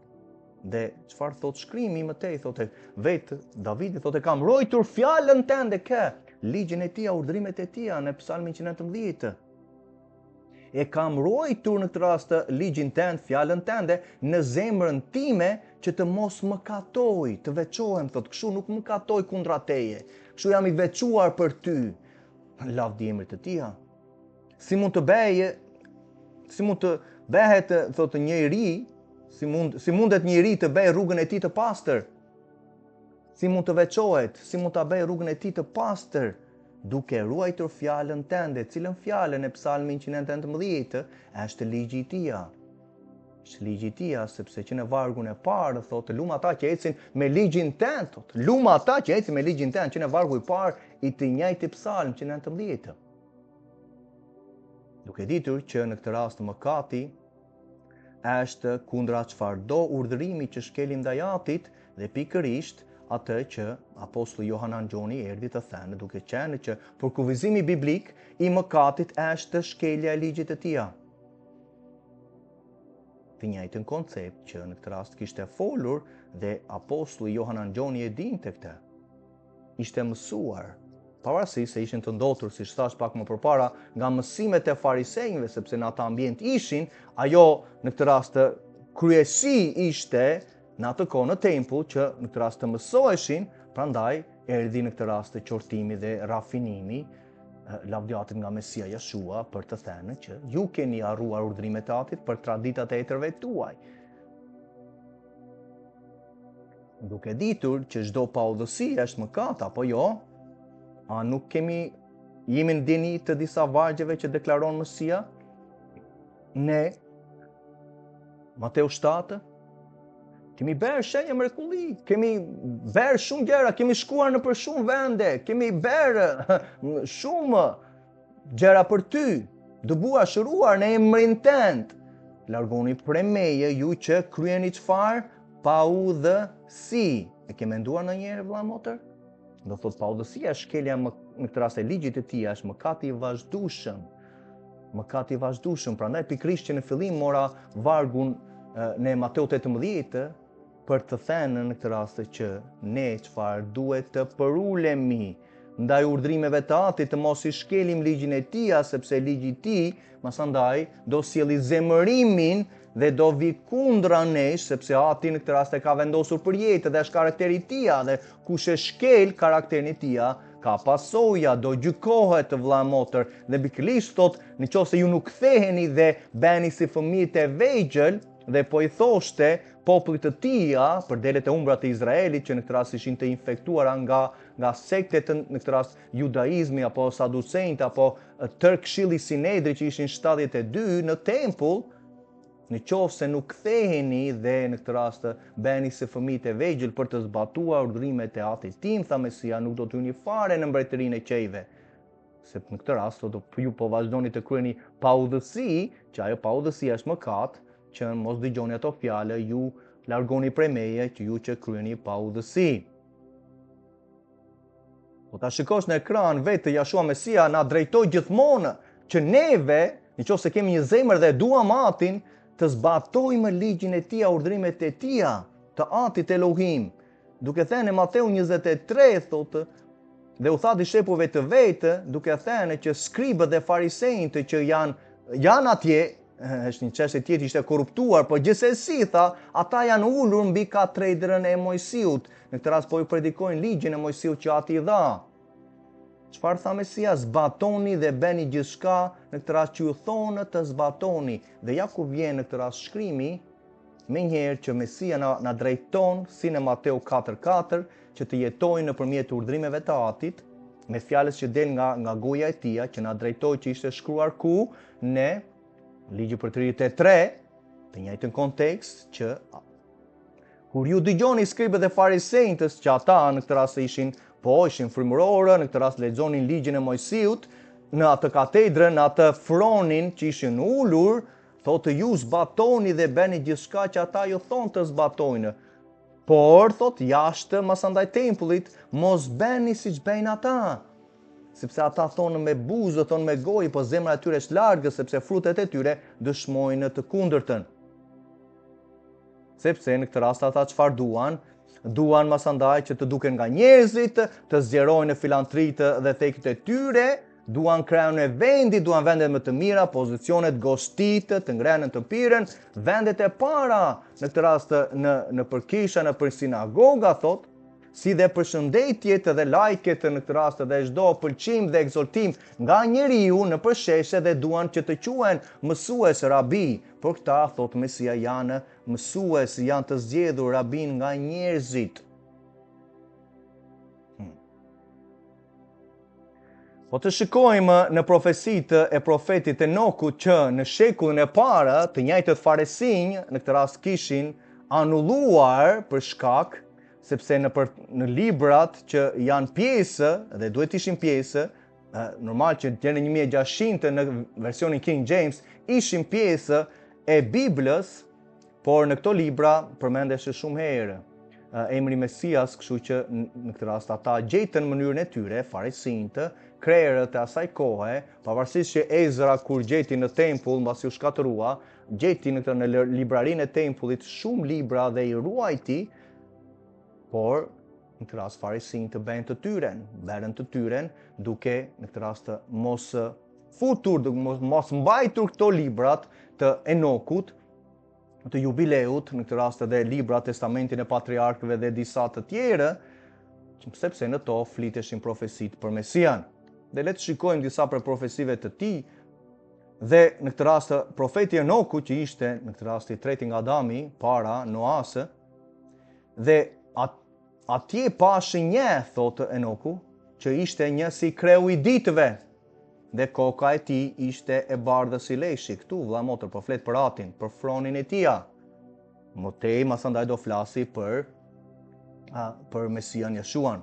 Dhe çfarë thot shkrimi më tej, thotë vetë Davidi thotë kam mbrojtur fjalën tënde ligjin e tij, urdhrimet e tij në Psalmin 119. E kam mbrojtur në këtë rast ligjin tënd, fjalën tënde në zemrën time që të mos më katoj, të veçohem, thotë kështu nuk më katoj kundra teje. Kështu jam i veçuar për ty. Lavdi emrit të tij. Si mund të bëhet, thotë njëri, si mundet njëri të bëj rrugën e tij të pastër? Si mund të veçohet, si mund ta bëj rrugën e tij të pastër? Duke ruajtur fjalën tënde, cilën fjalën e Psalmin 118 është ligji i tij. Është ligji i tij, sepse që në vargun e parë thotë lum ata që ecin me ligjin tënd, thotë lum ata që ecin me ligjin tënd, që në vargu i parë i të njëjti Psalm 119. Duke ditur që në këtë rast mëkati është kundra çfarëdo urdhërimi që shkelim ndaj Atit dhe pikërisht atë që apostulli Johanan Gjoni erdhi të thënë, duke qenë që për kufizimi biblik i mëkatit është shkelja e ligjit të tij. Të njëjtën koncept që në këtë rast kishte folur dhe apostulli Johanan Gjoni e dinte këtë. Ishte mësuar, pavarësisht se ishin të ndotur, siç thash pak më përpara, nga mësimet e farisejve, sepse në ata ambient ishin, ajo në këtë rast kryesi ishte në atë kohë në tempull që në këtë rast të mësoheshin, prandaj erdhi në këtë rast qortimi dhe rafinimi, lavdi Atit nga Mesia Jashua për të thënë që ju keni harruar urdhrimet e Atit për traditat e etërve tuaj. Duke ditur që çdo paudhësi është mëkat apo jo, a nuk jemi në dini të disa vargjeve që deklaron Mesia? Ne, Mateu 7, kemi bërë shenja mrekulli, kemi bërë shumë gjëra, kemi shkuar në për shumë vende, kemi bërë shumë gjëra për ty, dëbuar, shëruar në emrin tënd. Largoni prej meje ju që kryeni çfarë? Paudhësi. E ke menduar ndonjëherë vëlla motër? Do thot paudhësia shkelja në këtë rast e ligjit të tij është mëkati i vazhdueshëm. Mëkati i vazhdueshëm, prandaj pikërisht që në fillim mora vargun në Mateu 18 për të thënë në këtë rast që ne çfarë duhet të përulemi ndaj urdhrimeve të Atit, të mos i shkelim ligjin e tij, sepse ligji i tij masandaj do sjellë zemërimin dhe do vi kundra nesh, sepse Ati në këtë rast e ka vendosur për jetë dhe është karakteri i tij, dhe kush e shkel karakterin e tij ka pasoja, do gjykohet vëlla motër, dhe pikërisht thot nëse ju nuk ktheheni dhe bëheni si fëmijët e vegjël, dhe po i thoshte popullit të tij, për delet e umbra të Izraelit që në këtë rast ishin të infektuara nga sektet në këtë rast judaizmi apo saducejt apo tërë këshilli Sinedri që ishin 72 në tempull, nëse nuk ktheheni dhe në këtë rast bëheni si fëmijët e vegjël për të zbatuar urdhrimet e Atit tim, tha Mesia, nuk do të hyni fare në mbretërinë e qejve. se në këtë rast ju po vazhdoni të kryeni pa udhësi, që ajo pa udhësi është mëkat, që mos dëgjoni ato fjalë, ju largoni prej meje, që ju që kryeni pa udhësi. Po ta shikosh në ekran vetë Jashua Mesia na drejtoi gjithmonë që neve, nëse kemi një zemër dhe duam Atin, të zbatojmë ligjin e Tij, urdhrimet e Tij, të Atit Elohim. Duke thënë Mateu 23 thotë, dhe u tha dishepujve të vetë, duke thënë që skribët dhe farisejt që janë atje, është një çështje tjetër, ishte korruptuar, por gjithsesi tha, ata janë ulur mbi katedrën e Mojsiut. Në këtë rast po ju predikojnë ligjin e Mojsiut që Ati i dha. Çfarë tha Mesia? Zbatoni dhe bëni gjithçka, në këtë rast që ju thonë të zbatoni. Dhe ja ku vjen në këtë rast shkrimi, menjëherë që Mesia na drejton, si në Mateu 4:4, që të jetojnë nëpërmjet urdhrimeve të Atit, me fjalës që del nga goja e Tij, që na drejtoi, që ishte shkruar ku? Në Ligji për 33, të njëjtën kontekst, që kur ju dëgjoni skribët dhe farisejtës, që ata në këtë rast ishin frymërorë, në këtë rast lexonin ligjin e Mojsiut, në atë katedrën, në atë fronin që ishin ulur, thotë ju zbatoni dhe bëni gjithçka që ata ju thonë të zbatojnë. Por, thotë, jashtë masandaj tempullit, mos bëni siç bëjnë ata. Sepse ata thonë me buzë, thonë me gojë, po zemra e tyre është largë, sepse frutet e tyre dëshmojnë të kundërtën. Sepse në këtë rast ata çfarë duan? Duan masandaj që të duken nga njerëzit, të zgjerojnë filantritë dhe thekët e tyre, duan kreun e vendit, duan vendet më të mira, pozicionet gostitë, të ngrenë të pirën, vendet e para, në këtë rast në përkisha, në për sinagoga, thotë, si dhe përshëndetjet dhe lajket në këtë rast dhe çdo pëlqim dhe egzaltim nga njeriu në përsheshe dhe duan që të quhen mësues rabi. Por këta, thot Mesia, janë mësues, janë të zgjedhur rabin nga njerëzit. Po të shikojmë në profecitë e profetit Enokut që në shekullin e parë të njëjtët farisinj në këtë rast kishin anulluar për shkak sepse në librat që janë pjesë dhe duhet ishin pjesë, normal që në 1600 në versionin King James ishin pjesë e Biblës, por në këto libra përmendesh shumë herë emri Mesias, kështu që në këtë rast ata gjetën mënyrën e tyre, farisinjtë, krerët e asaj kohe, pavarësisht që Ezra kur gjeti në tempull, mbasi u shkatërua, gjeti në librarinë e tempullit shumë libra dhe i ruajti, por në këtë rast farisinjtë bërën të tyren, duke në këtë rast mos futur, mos mbajtur këto librat të Enokut, të jubileut, në këtë rast edhe libra Testamentin e Patriarkëve dhe disa të tjerë, sepse në to fliteshin profesit për Mesian. Dhe le të shikojmë disa për profesive të tij, dhe në këtë rast profeti Enoku, që ishte në këtë rast i treti nga Adami, para Noasë, dhe atje pashi një, thotë Enoku, që ishte një si kreu i ditëve, dhe koka e tij ishte e bardhë si leshi. Këtu vëlla motër po flet për Atin, për fronin e tij. Motej masandaj do flasi për Mesian Jeshuan.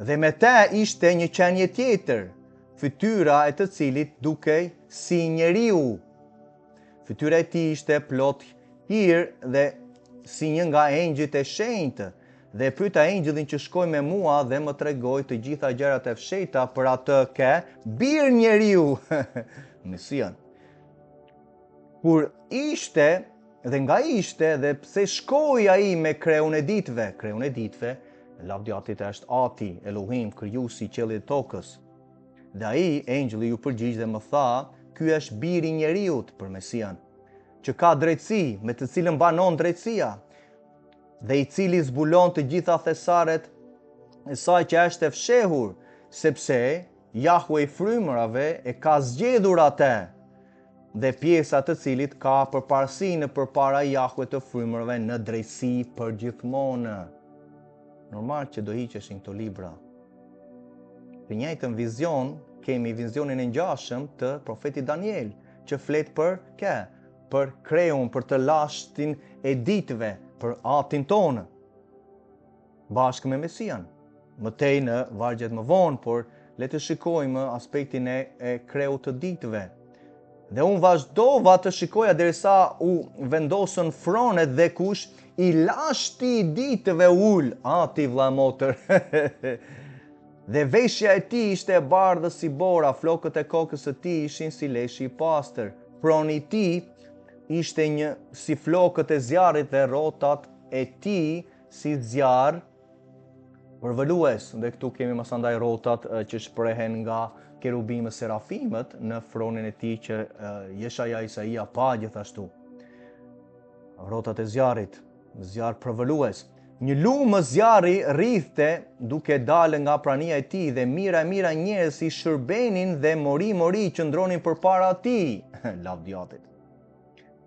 Dhe me te ishte një qenje tjetër, fytyra e të cilit dukej si njeriu. Fytyra e tij ishte plot hir dhe si një nga engjëjt e shenjtë. Dhe pyeta engjëllin që shkoi me mua dhe më tregoi të gjitha gjërat e fshehta për atë ke bir njeriu, Mesian. Kur ishte dhe nga ishte dhe pse shkoi ai me kreun e ditëve, lavdjatit është Ati, Elohim, krijuesi i qiellit dhe tokës. Dhe ai, engjëlli ju përgjigj dhe më tha, ky është biri i njeriut për Mesian, që ka drejtësi, me të cilën banon drejtësia, dhe i cili zbulon të gjitha thesaret e saj që është e fshehur, sepse Jahwe i frymërave e ka zgjedhur atë, dhe pjesa të cilit ka përparësinë përpara Jahwe të frymërave në drejtësi për gjithmonë. Normal që do hiqeshin këto libra. Të njëjtën vizion kemi vizionin e ngjashëm të profetit Daniel, që flet për kreun, për të lashtin e ditëve, për Atin tonë, bashkë me Mesian. Mëtej në vargjet më vonë, por le të shikojmë aspektin e kreu të ditëve. Dhe unë vazhdova të shikoja derisa u vendosën fronet dhe kush i lashti i ditëve ul, ti vlla motër. Dhe veshja e tij ishte e bardhë si bora, flokët e kokës së tij ishin si leshi i pastër. Froni i tij ishte një si flokët e zjarrit dhe rrotat e tij si zjarr përvëlues. Dhe këtu kemi masandaj rrotat që shprehen nga kerubimët serafimët në fronin e tij që Jeshaja Isaia pa gjithashtu. Rrotat e zjarrit, zjarr përvëlues. Një lumë zjarri rrithte duke dalë nga prania e tij dhe mira njerëz si shërbenin dhe mori qëndronin përpara tij. Lavdjatit.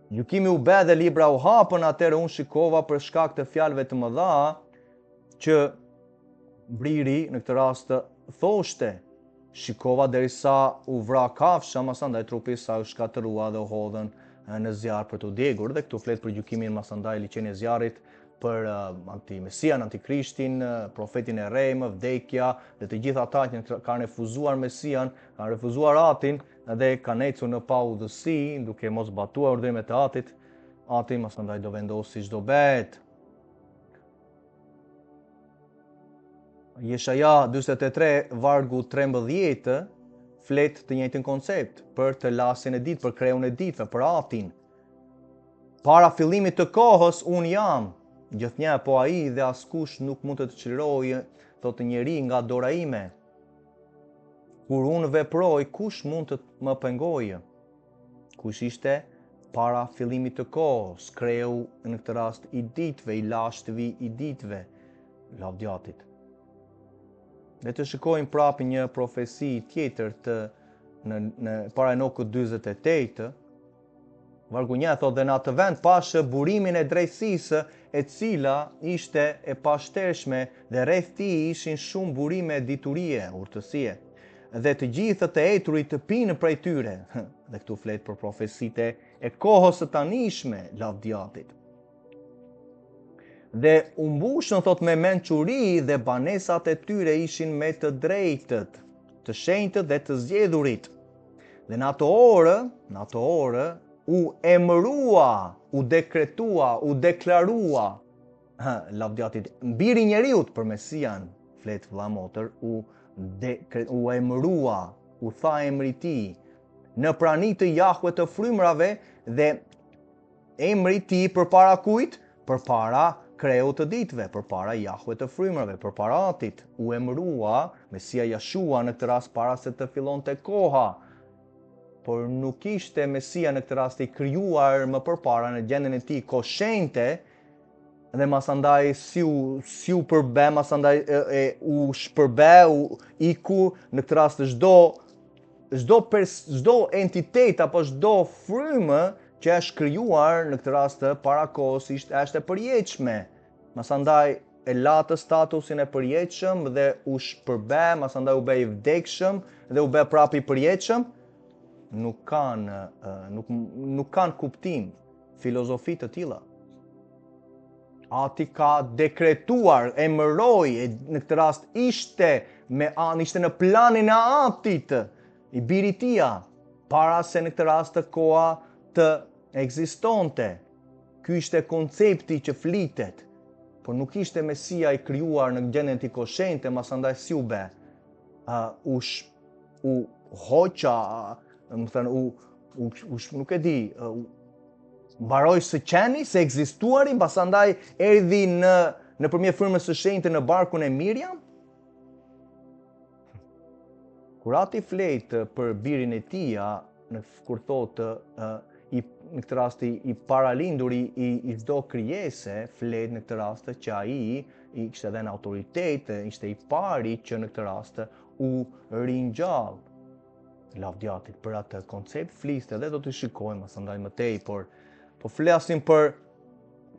Gjykimi u bë dhe libra u hapën, atëherë unë shikova për shkak të fjalëve të mëdha që briri në këtë rast thoshte. Shikova derisa u vra kafsha, masandaj trupi i saj u shkatërua dhe u hodhën në zjarr për të djegur. Dhe këtu flet për gjykimin masandaj liçeni e zjarrit, për antimesian, antikrishtin, profetin e rejmë, vdekja dhe të gjitha ata që kanë refuzuar Mesian, kanë refuzuar atin dhe kanë ecur në pa udhësi, duke mos batuar urdhrimet e atit. Ati masandaj do vendosë siç do bëhet. Jeshaja 43 vargu 13 flet të njëjtin koncept për të lasin e ditë, për kreun e ditëve, për atin. Para fillimit të kohës unë jam, gjithnjë po ai dhe askush nuk mund të çlirojë, thotë njeri nga dora ime. Kur unë veproj, kush mund të më pengojë? Kush ishte para fillimit të kohës, kreu në këtë rast i ditëve, i lashtëvi i ditëve, lavdjatit. Le të shikojmë prapë një profesi tjetër në para Enokut 48. Vargu 1 thotë dhe në atë vend pashë burimin e drejtësisë, e cila ishte e pashtershme dhe rreth tij ishin shumë burime diturie, urtësie. Dhe të gjithë të eturit të pinë prej tyre. Dhe këtu flet për profesitë e kohës së tanishme, lavdjatit. Dhe u mbushën thot me mençuri dhe banesat e tyre ishin me të drejtët, të shenjtët dhe të zgjedhurit. Dhe në ato orë u emërua, u dekretua, u deklarua, lavdjatit, mbiri njeriut për Mesian, flet vlla motër, u emërua, u tha emri i tij, në prani të Jahve të frymrave dhe emri i tij përpara kujt? Përpara kreu të ditëve, përpara Jahve të frymrave, përpara atit, u emërua Mesia Jashua në këtë rast para se të fillonte koha. Por nuk ishte Mesia në këtë rast i krijuar më përpara në gjendjen e tij koshente dhe masandaj si u përbe, masandaj u shpërbe, u iku në këtë rast çdo entitet apo çdo frymë që është krijuar në këtë rast para kohës është e përjetshme. Masandaj e latë statusin e përjetshëm dhe u shpërbe, masandaj u bë i vdekshëm dhe u bë prapë i përjetshëm. Nuk kanë kuptim filozofi të tilla. Ati ka dekretuar, emëroi, në këtë rast ishte në planin e atit, i birit tia, para se në këtë rast koha të ekzistonte. Ky ishte koncepti që flitet, por nuk ishte Mesia i krijuar në gjendjen e tij koshente, masandaj si u bë. U hoqa, nuk e di, mbaroi së qeni, se ekzistuari, pasandaj erdhi nëpërmjet frymës së shenjtë në barkun e Miriam. Kur ati flet për birin e tij, kur thotë në këtë rast i paralinduri i çdo krijese, flet në këtë rast që ai i kishte dhënë autoritet, ishte i pari që në këtë rast u ringjall. Lavdjatit për atë koncept fliste dhe do të shikojmë asandaj më tej, por flasim për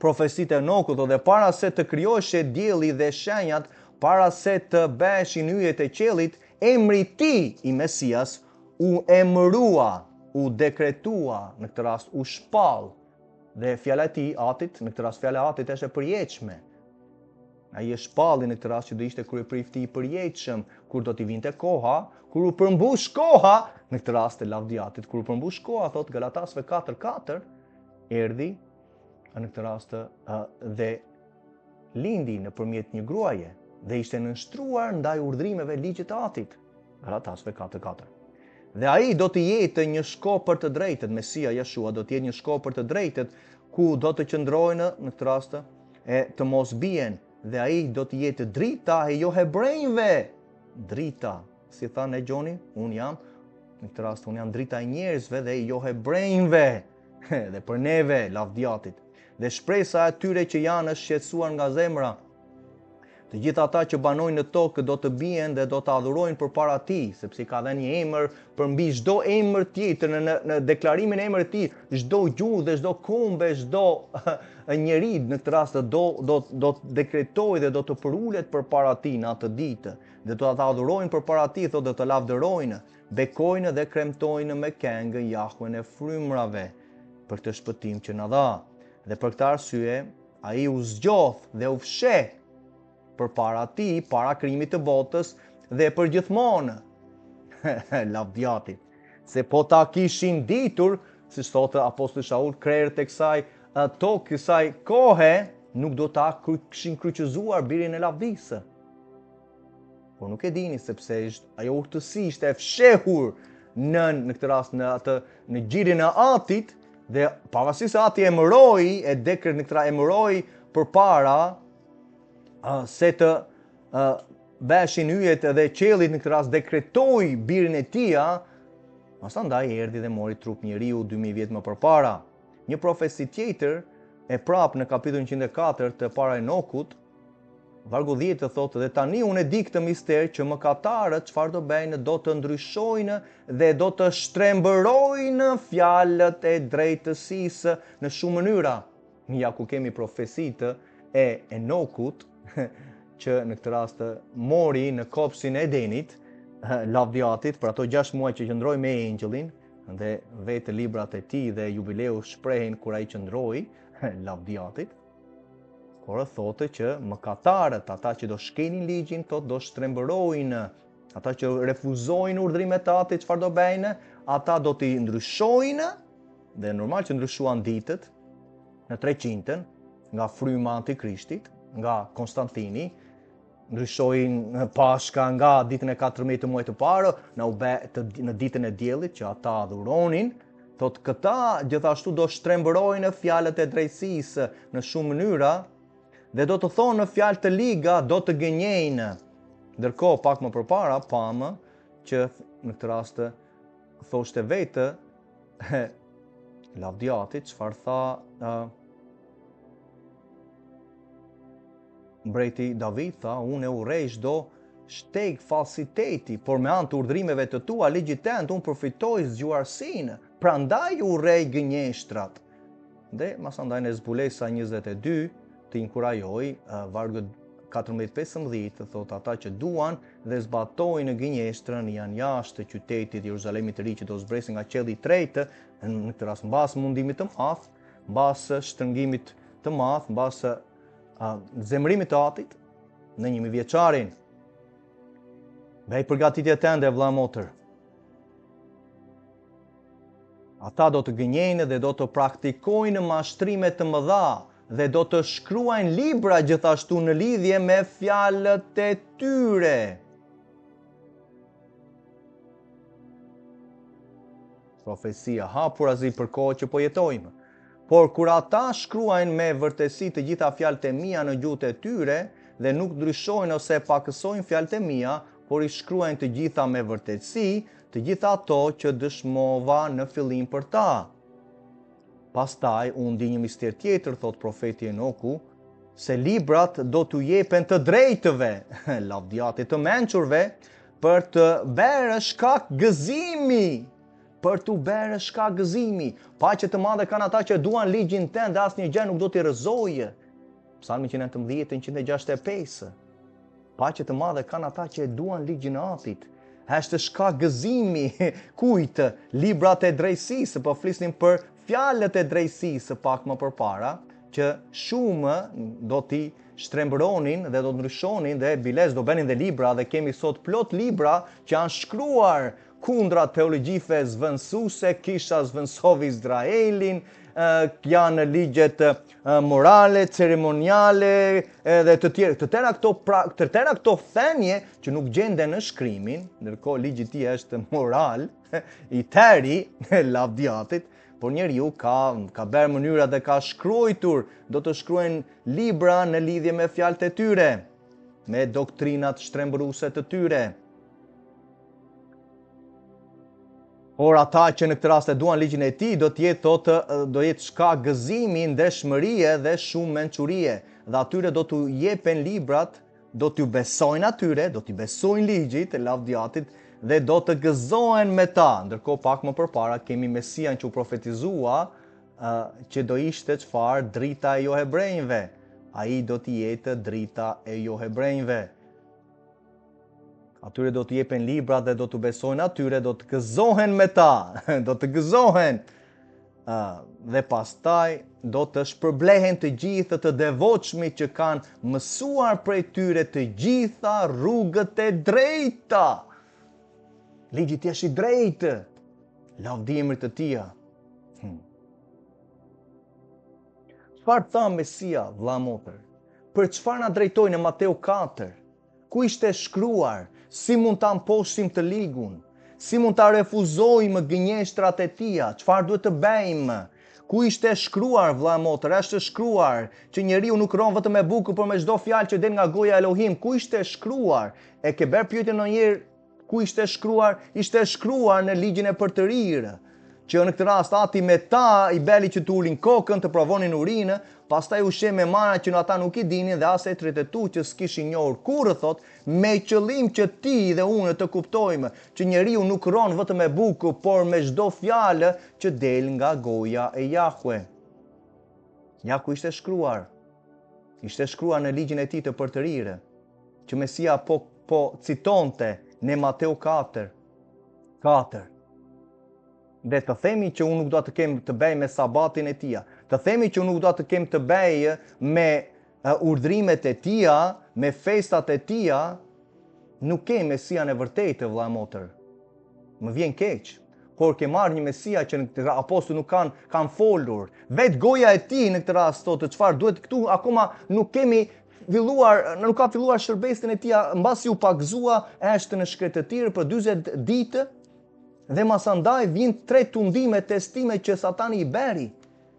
profesitë e Enokut dhe para se të krijoheshe dielli dhe shenjat, para se të bëheshin yjet e qiellit, emri i tij i Mesias u emërua, u dekretua, në këtë rast u shpall. Dhe fjala e tij atit, në këtë rast fjala e atit është e përjetshme. Ai e shpalli në këtë rast që do ishte kryeprifti i përjetshëm kur do t'i vinte koha, kur u përmbush koha, në këtë rast e Lavdiatit, kur u përmbush koha, thot Galatasve 4:4, erdhi në këtë rast dhe lindi nëpërmjet një gruaje dhe ishte nënshtruar ndaj urdhrimeve ligjit të Atit. Galatasve 4:4. Dhe ai do të jetë një shkop për të drejtët, Mesia Jeshua do të jetë një shkop për të drejtët, ku do të qëndrojnë në këtë rast e të mos bien, dhe ai do të jetë drita e jo hebrejve. Drita, si thanë e Gjoni, në këtë rast unë jam drita e njerëzve dhe jo hebrejve, dhe për neve, Lavdiatit. Dhe shpresa e tyre që janë është shqetësuar nga zemra. Të gjithë ata që banojnë në tokë do të bien dhe do të adhurojnë përpara tij, sepse ka dhënë një emër përmbi çdo emër tjetër në deklarimin e emrit të tij, çdo gjuhë dhe çdo kombe, çdo njeri në këtë rast do të dekretojë dhe do të përulet përpara tij në atë ditë, dhe do të adhurojnë përpara tij, thotë do të lavdërojnë, bekojnë dhe kremtojnë me këngë Jahuen e frymrave për të shpëtim që na dha. Dhe për këtë arsye ai u zgjodh dhe u fsheh përpara tij, para krijimit të botës dhe për gjithmonë. Lavdiatit. Se po ta kishin ditur, siç thotë apostulli Shaul, krerët e kësaj tokë, kësaj kohe, nuk do ta kishin kryqëzuar birin e lavdisë. Por nuk e dini sepse ajo urtësi ishte e fshehur në këtë rast në gjirin e Atit, dhe pavarësisht se Ati emëroi në këtë rast emëroi përpara se të beshin yjet dhe qiellit në këtë rast dekretoi birin e tij, pastaj erdhi dhe mori trup njeriu 2000 vjet më përpara. Një profeci tjetër e prap në kapitullin 104 të para Enokut, vargu 10 thotë, dhe tani unë e di këtë mister që mëkatarët çfarë do bëjnë, do të ndryshojnë dhe do të shtrembërojnë fjalët e drejtësisë në shumë mënyra. Ja ku kemi profecitë e Enokut, që në këtë rast mori në kopshtin e Edenit, Lavdiatit, për ato 6 muaj që qëndroi me engjëllin, dhe vetë librat e tij dhe jubileu shprehin kur ai qëndroi, Lavdiatit, por thotë që mëkatarët, ata që do shkelin ligjin, thotë do shtrembërojnë, ata që refuzojnë urdhrimet e Atit, çfarë do bëjnë? Ata do t'i ndryshojnë, dhe normal që ndryshuan ditët në 300-ën nga fryma antikrishtit, nga Konstantini, ndryshojnë Pashka nga ditën e 14 të muajit të parë në ditën e diellit që ata adhuronin. Thotë këta gjithashtu do shtrembërojnë fjalët e drejtësisë në shumë mënyra dhe do të thonë fjalë të liga, do të gënjejnë. Ndërkohë pak më përpara pamë që në këtë rast thoshte vetë Lavdiatit, çfarë tha mbreti David, tha, unë e urrej çdo shteg falsiteti, por me anë të urdhrimeve të tua, ligjit tënd, unë përfitoj zgjuarsinë, prandaj urrej gënjeshtrat. Dhe masandaj në Zbulesa 22 të inkurajoj, vargu 14-15, thot ata që duan dhe zbatojnë gënjeshtrën janë jashtë të qytetit Jeruzalemit të ri që do zbresë nga qielli i tretë, në këtë rast mbas mundimit të madh, mbas shtrëngimit të madh, mbas zemrimit të Atit në 1000 vjeçarin. Bëj përgatitje tënde, vëlla motër. Ata do të gënjejnë dhe do të praktikojnë mashtrime të mëdha dhe do të shkruajnë libra gjithashtu në lidhje me fjalët e tyre. Profecia hapur azi për kohë që po jetojmë. Por kur ata shkruajnë me vërtesi të gjitha fjalët e mia në gjuhët e tyre dhe nuk ndryshojnë ose pakësojnë fjalët e mia, por i shkruajnë të gjitha me vërtetësi, të gjitha ato që dëshmova në fillim për ta. Pastaj unë di një mister tjetër, thot profeti Enoku, se librat do t'u jepen të drejtëve, Lavdiatit të mençurve, për të bërë shkak gëzimi. Për t'u bërë shkak gëzimi. Paqe të madhe kanë ata që duan ligjin tënd dhe asnjë gjë nuk do t'i rrëzojë. Psalmi 119-165. Paqe të madhe kanë ata që duan ligjin e Atit. Është shkak gëzimi. Kujt? Librat e drejtësisë, po flisnim për fjalët e drejtësisë pak më përpara, që shumë do t'i shtrembëronin dhe do të ndryshonin dhe biles do bënin dhe libra dhe kemi sot plot libra që janë shkruar kundra teologjive zvendësuese, kisha zvendësovi Izraelin, janë ligjet morale, ceremoniale dhe të tjera këto thenje që nuk gjenden në shkrimin, ndërkohë ligji i tij është moral, i tëri lavdiatit, por njeriu ka bërë mënyra dhe ka shkruar, do të shkruajnë libra në lidhje me fjalët e tyre, me doktrinat shtrembëruese të tyre. Por ata që në këtë rast e duan ligjin e tij, do jetë shkak gëzimi, ndeshmërie dhe shumë mençurie. Dhe atyre do t'u jepen librat, do t'u besojnë atyre, do t'i besojnë ligjit e lavdiatit dhe do të gëzohen me ta. Ndërkohë pak më përpara kemi Mesian që u profetizua që do ishte çfarë? Drita e jo hebrejve. Ai do t'i jetë drita e jo hebrejve. Atyre do të jepen libra dhe do të besojnë atyre, do të gëzohen me ta, do të gëzohen. Dhe pastaj do të shpërblehen të gjithë të devotshmit që kanë mësuar prej tyre të gjitha rrugët e drejta. Ligji i është i drejtë, lavdimrit të tij. Çfarë tha Mesia, vëlla motër? Për çfarë na drejtoi në Mateu 4? Ku ishte shkruar? Si mund ta mposhtim të ligun? Si mund ta refuzojmë gënjeshtrat e tija? Çfarë duhet të bëjmë? Ku ishte shkruar, vëlla motër? Është shkruar që njeriu nuk ron vetëm me bukë, por me çdo fjalë që del nga goja e Elohim. Ku ishte shkruar? E ke bërë pyetje ndonjëherë ku ishte shkruar? Ishte shkruar në ligjin e përtërirë, që në këtë rast ati me ta i beli që të ulin kokën, të provonin urinë, pastaj u sheh me mana që ata nuk i dinin dhe as etrit e tu që s'kishin njohur kurrë, thot, me qëllim që ti dhe unë të kuptojmë që njeriu nuk ron vetëm me bukë, por me çdo fjalë që del nga goja e Jahve. Ja ku ishte shkruar. Ishte shkruar në ligjin e tij të përtërirë, që Mesia po citonte në Mateu 4. Dhe të themi që unë nuk do të kem të bëj me sabatin e tia, të themi që unë nuk do të kem të bëj me urdhrimet e tia, me festat e tia, nuk ke Mesian e vërtetë, vëlla motër. Më vjen keq, por ke marrë një Mesia që në këtë apostujt nuk kanë folur. Vetë goja e tij në këtë rast thotë çfarë duhet këtu, akoma nuk ka filluar shërbesin e tij, mbasi u pagëzua, është në shkretëtirë për 40 ditë. Dhe masandaj vijnë 3 tundime testime që Satani i beri.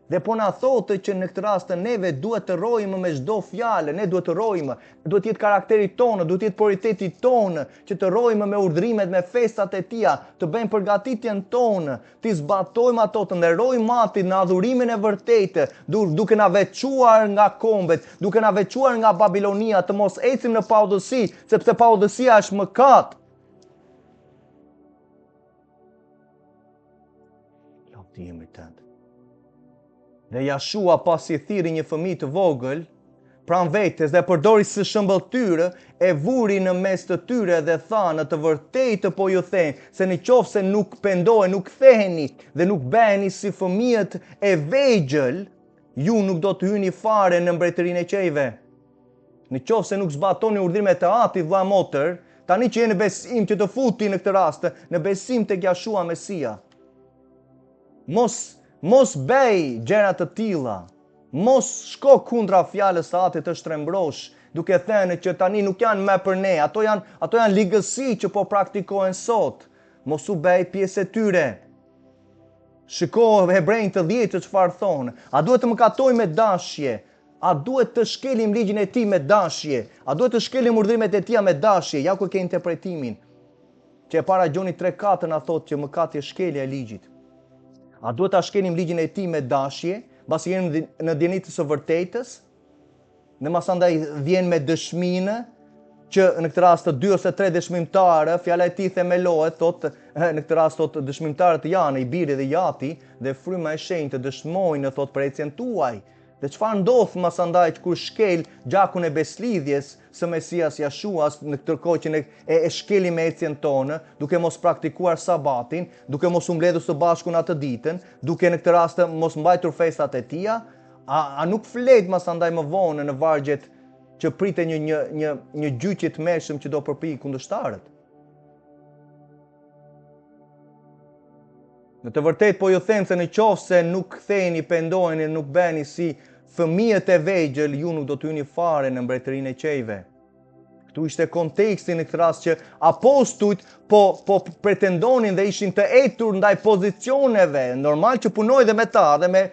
Dhe po na thotë që në këtë rast neve duhet të rrojmë me çdo fjalë, ne duhet të rrojmë, duhet të jetë karakteri tonë, duhet të jetë prioriteti tonë, që të rrojmë me urdhrimet, me festat e tija, të bëjmë përgatitjen tonë, të zbatojmë ato, të nderojmë atin në adhurimin e vërtetë, duke na veçuar nga kombet, duke na veçuar nga Babilonia, të mos ecim në paudhësi, sepse paudhësia është mëkat. Dhe Jashua pasi thiri një fëmijë të vogël pranë vetes dhe përdori së shëmbëltyrë, e vuri në mes të tyre dhe tha, në të vërtetë po ju them, se nëse nuk pendoheni, nuk ktheheni dhe nuk bëheni si fëmijët e vegjël, ju nuk do të hyni fare në mbretërinë e qejve. Nëse nuk zbatoni urdhrimet e Atit, vëlla motër, tani që jeni besim që të futi në këtë rast, në besim tek Jashua Mesia. Mos bëj gjëra të tilla. Mos shko kundra fjalës së Atit të shtrembrosh, duke thënë që tani nuk janë më për ne, ato janë ligësi që po praktikohen sot. Mos u bëj pjesë e tyre. Shiko Hebrejnë të 10 çfarë thonë. A duhet të mëkatojmë me dashje? A duhet të shkelim ligjin e tij me dashje? A duhet të shkelim urdhrimet e tij me dashje? Ja ku ke interpretimin. Që e para Gjoni 3:4 na thotë që mëkati është shkelja e ligjit. A duhet ta shkelim ligjin e tij me dashje, pasi jemi në djenitën së vërtetës? Dhe masandaj vjen me dëshminë që në këtë rast 2 ose 3 dëshmimtarë, fjala e tij themelohet, thotë në këtë rast thotë dëshmimtarët janë i biri dhe jati dhe fryma e shenjtë dëshmojnë thotë për ecjen tuaj. Dhe çfarë ndodh masandaj kur shkel gjakun e beslidhjes së Mesias Jashuas në këtë kohë që ne e shkelim me ecjen tonë, duke mos praktikuar sabatin, duke mos u mbledhur së bashku në atë ditën, duke në këtë rast mos mbajtur festat e tija, a nuk flet masandaj më vonë në vargjet që prite një gjyqje të mëshëm që do përpijë kundërshtarët. Në të vërtet po ju them se në qoftë se nuk ktheheni, pendojeni, nuk bëheni si fëmijët e vegjël, ju nuk do të hyni fare në mbretërinë e qejve. Këtu ishte konteksti në këtë rast që apostujt po pretendonin dhe ishin të etur ndaj pozicioneve. Normal që punoj dhe me ta dhe me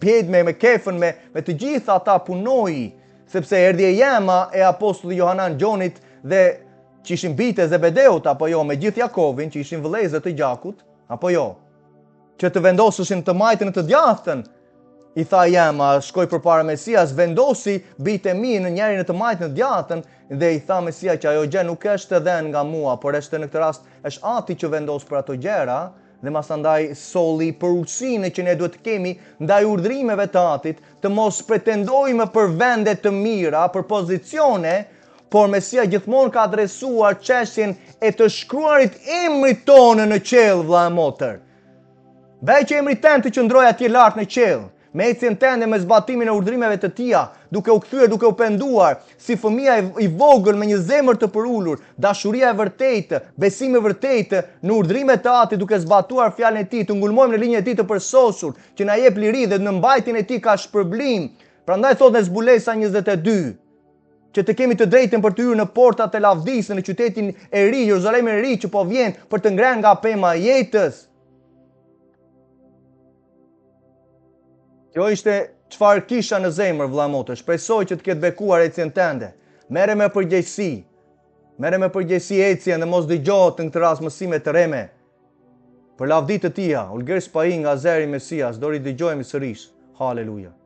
pjedë, me kefën, me të gjitha ata punoj, sepse erdhi e jema e apostullit Johanan Gjonit dhe që ishin bijtë e Zebedeut, apo jo, me gjithë Jakovin, që ishin vëllezër të Gjakut, apo jo, që të vendosëshin të majtën e të djathtën, i tha jema, shkoj përpara Mesias, vendosi bijtë e mi në njerin e të majtën e të djathtën, dhe i tha Mesia që ajo gjë nuk është edhe nga mua, por është në këtë rast, është ati që vendos për ato gjëra, dhe masandaj solli përgjegjësinë që ne duhet të kemi ndaj urdhrimeve të atit, të mos pretendojmë për vende të mira, për pozicione, por Mesia gjithmonë ka adresuar çështjen e të shkruarit emrit tonë në qiell, vëlla e motër. Bëj që emri tënd të qëndrojë atje lart në qiell, me ecjen tënde, me zbatimin e urdhrimeve të tija, duke u kthyer, duke u penduar, si fëmia i vogël me një zemër të përulur, dashuria e vërtetë, besimi i vërtetë në urdhrimet e Atit, duke zbatuar fjalën e Tij, të ngulmojmë në linjën e Tij të përsosur, që na jep liri dhe në mbajtjen e Tij ka shpërblim. Prandaj thotë në Zbulesa 22, që të kemi të drejtën për të hyrë në portat e lavdisë në qytetin e ri, Jeruzalemin e ri që po vjen për të ngrënë nga pema e jetës. Kjo ishte çfarë kisha në zemër, vëlla motë. Shpresoj që të ketë bekuar ecjen tënde. Merre me përgjegjësi. Merre me përgjegjësi ecjen dhe mos dëgjohet në këtë rast mësime të reme. Për lavdi të tia, Ulger Spahi nga Zeri Mesias, do ri dëgjojmë sërish. Haleluja.